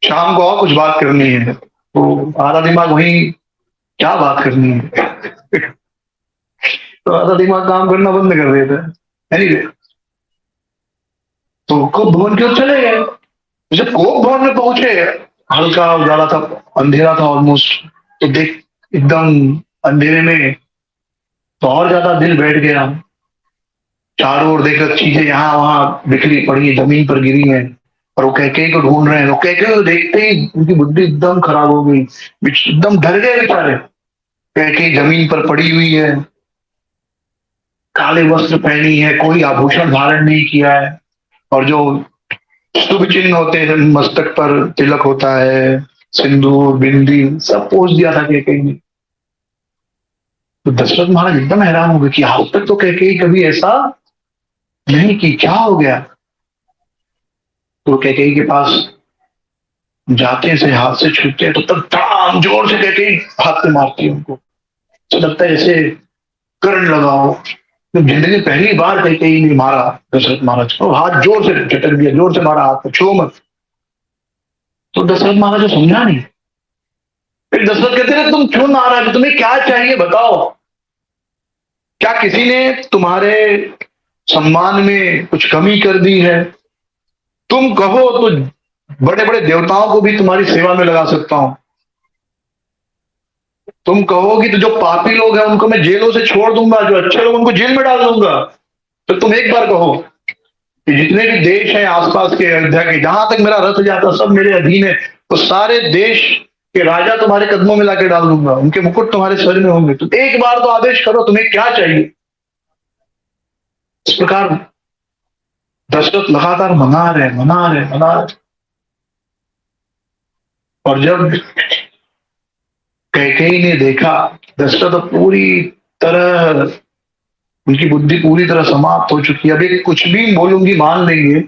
शाम को और कुछ बात करनी है, तो आधा दिमाग वही, क्या बात करनी है। तो आधा दिमाग काम करना बंद कर देता है। एनीवे, तो कोप भवन की ओर चले गए। जब कोप भवन में पहुंचे, हल्का उजाला था, अंधेरा था ऑलमोस्ट, तो देख एकदम अंधेरे में तो और ज्यादा दिल बैठ गया। चारों ओर देखकर चीजें यहाँ वहां बिखरी पड़ी है, जमीन पर गिरी है, और वो कैकेयी को ढूंढ रहे हैं। वो कैकेयी को देखते ही उनकी बुद्धि एकदम खराब हो गई, एकदम डर गए बेचारे। कैकेयी जमीन पर पड़ी हुई है, काले वस्त्र पहनी है, कोई आभूषण धारण नहीं किया है, और जो शुभ चिन्ह होते हैं मस्तक पर, तिलक होता है, सिंदूर बिंदी सब पोष दिया था कैकेयी ने। तो दशरथ महाराज एकदम हैरान हो गए कि आज तक तो कैकेयी कभी ऐसा नहीं की, क्या हो गया। तो कैकेयी के पास जाते से हाथ से छूते हैं, तो तब धड़ाम जोर से कैकेयी हाथ से मारती है उनको, तो लगता है ऐसे करंट लगाओ। तो जिंदगी पहली बार कैकेयी ने मारा दशरथ महाराज को, हाथ जोर से झटक दिया, जोर से मारा, हाथ को छो मत। तो दशरथ महाराज को समझा नहीं। फिर दशरथ कहते हैं तुम क्यों नाराज, तुम्हें क्या चाहिए बताओ, क्या किसी ने तुम्हारे सम्मान में कुछ कमी कर दी है, तुम कहो तो बड़े बड़े देवताओं को भी तुम्हारी सेवा में लगा सकता हूं, तुम कहोगी तो जो पापी लोग हैं उनको मैं जेलों से छोड़ दूंगा, जो अच्छे लोग उनको जेल में डाल दूंगा। तो तुम एक बार कहो कि जितने भी देश हैं आसपास के, अयोध्या के, जहां तक मेरा रथ जाता सब मेरे अधीन है, तो सारे देश के राजा तुम्हारे कदमों में लाके डाल दूंगा, उनके मुकुट तुम्हारे सर में होंगे, तुम एक बार तो आदेश करो तुम्हें क्या चाहिए। इस प्रकार दशरथ लगातार मना रहे। और जब कैकेयी ने देखा दशरथ पूरी तरह, उनकी बुद्धि पूरी तरह समाप्त हो चुकी है, अभी कुछ भी बोलूंगी मान लेंगे,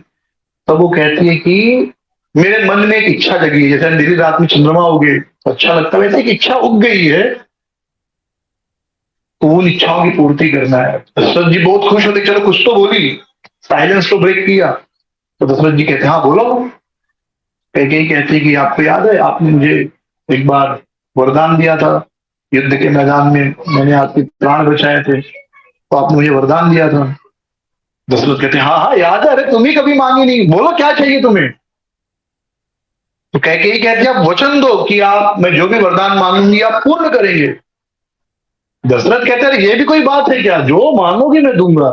तब वो कहती है कि मेरे मन में एक इच्छा जगी है, जैसे अंधेरी रात में चंद्रमा उगे तो अच्छा लगता है, वैसे एक इच्छा उग गई है, तो उन इच्छाओं की पूर्ति करना है। दशरथ जी बहुत खुश होते, चलो कुछ तो बोली, साइलेंस तो ब्रेक किया। तो दशरथ जी कहते हाँ बोलो। कैकेयी कहती है कि आपको याद है आपने मुझे एक बार वरदान दिया था, युद्ध के मैदान में मैंने आपके प्राण बचाए थे, तो आपने मुझे वरदान दिया था। दशरथ कहते हैं हाँ हाँ याद है, अरे तुम ही कभी मांगी नहीं, बोलो क्या चाहिए तुम्हें। तो कैकेयी कहती है आप वचन दो कि आप, मैं जो भी वरदान मांगूंगी आप पूर्ण करेंगे। दशरथ कहते हैं ये भी कोई बात है क्या, जो मांगोगी मैं दूंगा,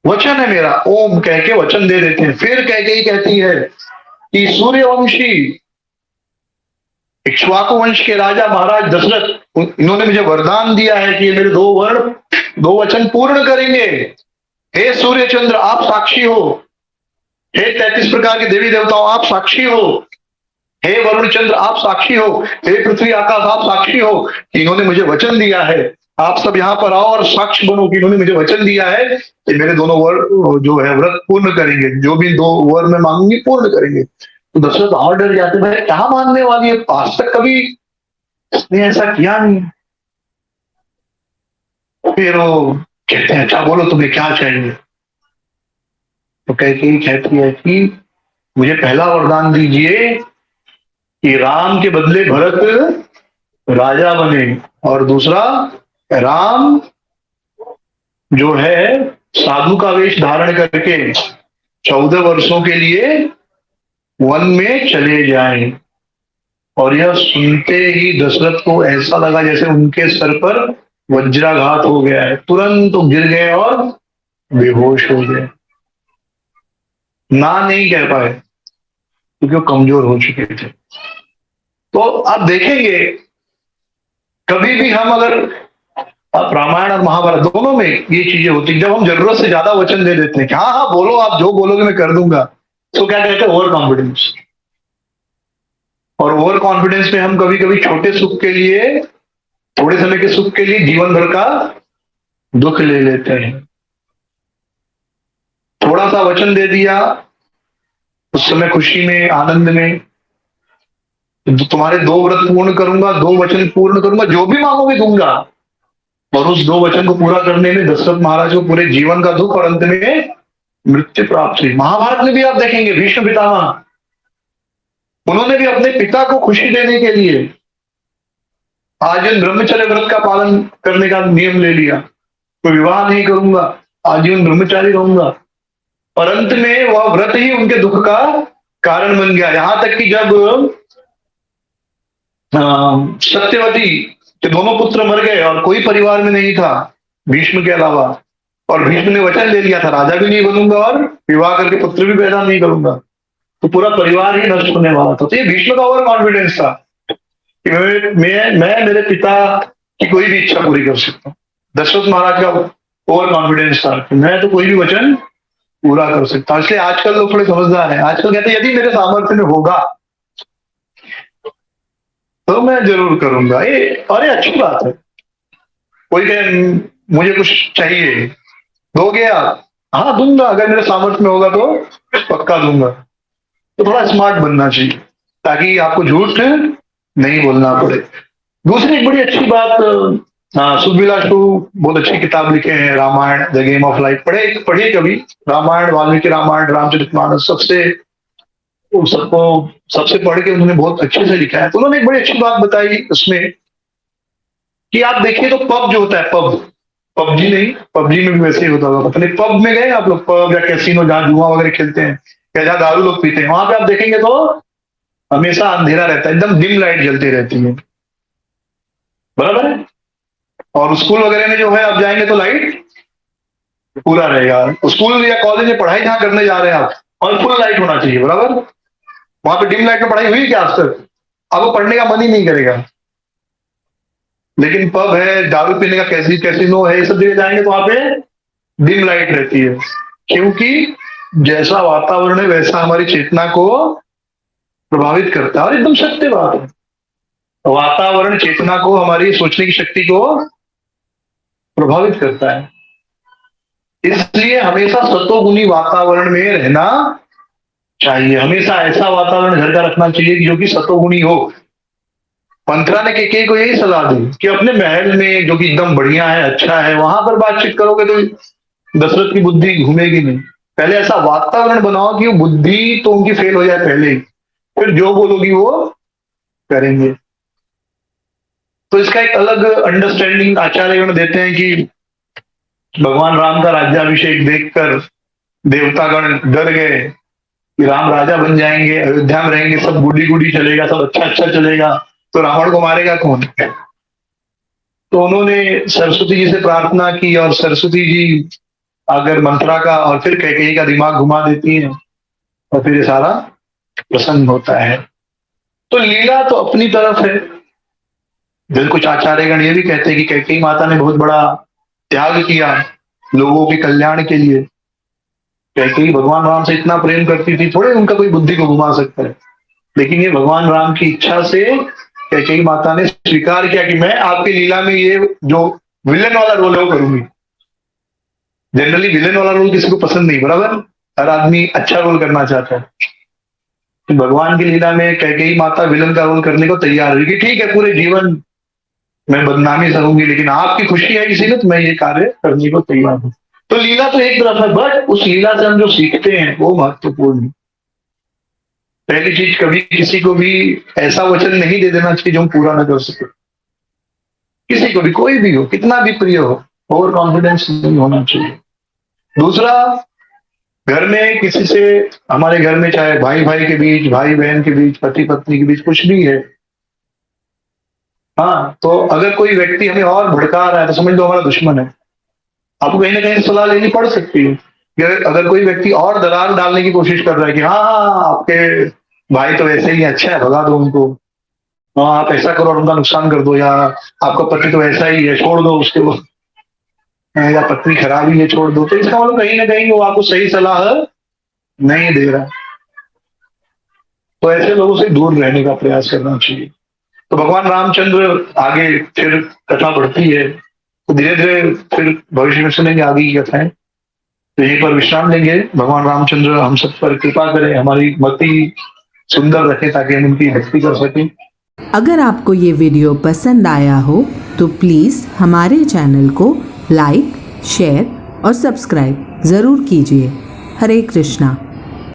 वचन है मेरा, ओम कह के वचन दे देते हैं। फिर कैकेयी कहती है कि सूर्यवंशी इक्ष्वाकु वंश के राजा महाराज दशरथ, इन्होंने मुझे वरदान दिया है कि ये मेरे दो वर्ण, दो वचन पूर्ण करेंगे। हे सूर्य चंद्र आप साक्षी हो, हे 33 प्रकार के देवी देवताओं आप साक्षी हो, हे वरुण चंद्र आप साक्षी हो, हे पृथ्वी आकाश आप साक्षी हो कि इन्होंने मुझे वचन दिया है। आप सब यहाँ पर आओ और साक्ष्य बनो कि इन्होंने मुझे वचन दिया है कि मेरे दोनों वर जो है व्रत पूर्ण करेंगे, जो भी दो वर मैं मांगूंगी पूर्ण करेंगे। तो दशरथ और डर जाते, भाई क्या मानने वाली है, आज तक कभी इसने ऐसा किया नहीं। फिर वो कहते हैं अच्छा बोलो तुम्हें क्या चाहिए। तो कहती है कि मुझे पहला वरदान दीजिए कि राम के बदले भरत राजा बने, और दूसरा राम जो है साधु का वेश धारण करके 14 वर्षों के लिए वन में चले जाएं। और यह सुनते ही दशरथ को ऐसा लगा जैसे उनके सर पर वज्राघात हो गया है, तुरंत तो गिर गए और बेहोश हो गए, ना नहीं कह पाए क्योंकि वो कमजोर हो चुके थे। तो आप देखेंगे कभी भी हम अगर, अब रामायण और महाभारत दोनों में ये चीजें होती, जब हम जरूरत से ज्यादा वचन दे देते हैं कि हाँ हाँ बोलो आप जो बोलोगे मैं कर दूंगा, तो क्या कहते हैं ओवर कॉन्फिडेंस। और ओवर कॉन्फिडेंस में हम कभी कभी छोटे सुख के लिए, थोड़े समय के सुख के लिए जीवन भर का दुख ले लेते हैं। थोड़ा सा वचन दे दिया उस समय खुशी में आनंद में, तो तुम्हारे दो व्रत पूर्ण करूंगा, दो वचन पूर्ण करूंगा, जो भी मांगोगे दूंगा। और उस दो वचन को पूरा करने में दशरथ महाराज को पूरे जीवन का दुख और अंत में मृत्यु प्राप्त हुई। महाभारत में भी आप देखेंगे भीष्म पितामह, उन्होंने भी अपने पिता को खुशी देने के लिए आजीवन ब्रह्मचर्य व्रत का पालन करने का नियम ले लिया, कोई विवाह नहीं करूंगा, आजीवन ब्रह्मचारी रहूंगा। और अंत में वह व्रत ही उनके दुख का कारण बन गया। यहां तक कि जब सत्यवती के दोनों पुत्र मर गए और कोई परिवार में नहीं था भीष्म के अलावा, और भीष्म ने वचन ले लिया था राजा भी नहीं बनूंगा और विवाह करके पुत्र भी पैदा नहीं करूंगा, तो पूरा परिवार ही नष्ट होने वाला था। तो ये भीष्म का ओवर कॉन्फिडेंस था कि मैं मेरे पिता की कोई भी इच्छा पूरी कर सकता हूँ। दशरथ महाराज का ओवर कॉन्फिडेंस था कि मैं तो कोई भी वचन पूरा कर सकता हूँ। इसलिए आजकल लोग थोड़े समझदार हैं, आजकल कहते हैं यदि मेरे सामर्थ्य में होगा तो मैं जरूर करूंगा। ये और ये अच्छी बात है। कोई कहे मुझे कुछ चाहिए, दोगे आप? हाँ दूंगा, अगर मेरे सामर्थ्य में होगा तो पक्का दूंगा। तो थोड़ा स्मार्ट बनना चाहिए ताकि आपको झूठ नहीं बोलना पड़े। दूसरी एक बड़ी अच्छी बात, सुखविलास टू बहुत अच्छी किताब लिखे हैं, Ramayan the game of life, पढ़िए कभी। रामायण, वाल्मीकि रामायण, रामचरितमानस, सबसे सबको सबसे पढ़ के उन्होंने बहुत अच्छे से लिखा है। तो उन्होंने एक बड़ी अच्छी बात बताई उसमें कि आप देखिए तो पब जो होता है, पब, पबजी नहीं, पबजी में भी वैसे ही होता होगा, पता नहीं पब में गए आप लोग, पब या कैसीनो जहाँ जुआ वगैरह खेलते हैं या जहाँ दारू लोग पीते हैं, वहां पे आप देखेंगे तो हमेशा अंधेरा रहता है, एकदम डिम लाइट जलती रहती है, बराबर है। और स्कूल वगैरह में जो है आप जाएंगे तो लाइट पूरा रहेगा। स्कूल या कॉलेज में पढ़ाई जहाँ करने जा रहे हैं आप, और फुल लाइट होना चाहिए, बराबर। वहां पे डिम लाइट में पढ़ाई हुई क्या आज तक? आपको पढ़ने का मन ही नहीं करेगा। लेकिन पब है, दारू पीने का कैसीनो है, ये सब जगह जाएंगे तो वहां पे डिम लाइट रहती है, क्योंकि जैसा वातावरण है वैसा हमारी चेतना को प्रभावित करता है। और एकदम सत्य बात है, वातावरण चेतना को, हमारी सोचने की शक्ति को प्रभावित करता है। इसलिए हमेशा सतोगुणी वातावरण में रहना चाहिए। हमेशा ऐसा वातावरण घर का रखना चाहिए कि जो कि सतोगुणी हो। मंत्रा ने केकई को यही सलाह दी कि अपने महल में जो कि एकदम बढ़िया है, अच्छा है, वहां पर बातचीत करोगे तो दशरथ की बुद्धि घूमेगी नहीं। पहले ऐसा वातावरण बनाओ कि वो बुद्धि तो उनकी फेल हो जाए पहले ही, फिर जो बोलोगी वो करेंगे। तो इसका एक अलग अंडरस्टैंडिंग आचार्यगण देते हैं कि भगवान राम का राज्याभिषेक देखकर देवतागण डर गए कि राम राजा बन जाएंगे, अयोध्या में रहेंगे, सब गुडी गुडी चलेगा, सब अच्छा अच्छा चलेगा, तो रावण को मारेगा कौन। तो उन्होंने सरस्वती जी से प्रार्थना की और सरस्वती जी अगर मंत्रा का और फिर कैकेयी का दिमाग घुमा देती है और फिर ये सारा प्रसंग होता है। तो लीला तो अपनी तरफ है। फिर कुछ आचार्यगण ये भी कहते हैं कि कैकेयी माता ने बहुत बड़ा त्याग किया लोगों के कल्याण के लिए। कैकेयी भगवान राम से इतना प्रेम करती थी, थोड़े उनका कोई बुद्धि को घुमा सकता है। लेकिन ये भगवान राम की इच्छा से कैकेयी माता ने स्वीकार किया कि मैं आपकी लीला में ये जो विलन वाला रोल है वो करूंगी। जनरली विलन वाला रोल किसी को पसंद नहीं, बराबर, हर आदमी अच्छा रोल करना चाहता है। तो भगवान की लीला में कैकेयी माता विलन का रोल करने को तैयार हुई कि ठीक है, पूरे जीवन मैं बदनामी सहूंगी, लेकिन आपकी खुशी है इसीलिए तो मैं ये कार्य करने को तैयार हूं। तो लीला तो एक तरफ है, बट उस लीला से हम जो सीखते हैं वो महत्वपूर्ण है। पहली चीज, कभी किसी को भी ऐसा वचन नहीं दे देना चाहिए जो हम पूरा ना कर सके। किसी को भी, कोई भी हो, कितना भी प्रिय हो, ओवर कॉन्फिडेंस नहीं होना चाहिए। दूसरा, घर में किसी से, हमारे घर में चाहे भाई भाई के बीच, भाई बहन के बीच, पति पत्नी के बीच कुछ भी है, हाँ, तो अगर कोई व्यक्ति हमें और भड़का रहा है तो समझ लो हमारा दुश्मन है। आपको कहीं ना कहीं सलाह लेनी पड़ सकती है कि अगर कोई व्यक्ति और दरार डालने की कोशिश कर रहा है कि हाँ हाँ आपके भाई तो वैसे ही अच्छा है, भगा दो उनको, हाँ आप ऐसा करो और उनका नुकसान कर दो, या आपका पति तो ऐसा ही है, छोड़ दो उसको, या पत्नी खराब ही है, छोड़ दो, तो इसका मतलब कहीं ना कहीं वो आपको सही सलाह नहीं दे रहा। तो ऐसे लोगों से दूर रहने का प्रयास करना चाहिए। तो भगवान रामचंद्र, आगे फिर कथा बढ़ती है, तो धीरे धीरे फिर भविष्य में सुनेंगे आगे की कथाएं। तो यहीं पर विश्राम लेंगे। भगवान रामचंद्र हम सब पर कृपा करें, हमारी भक्ति सुंदर रखे ताकि हम उनकी भक्ति कर सकें। अगर आपको ये वीडियो पसंद आया हो तो प्लीज़ हमारे चैनल को लाइक, शेयर और सब्सक्राइब ज़रूर कीजिए। हरे कृष्णा।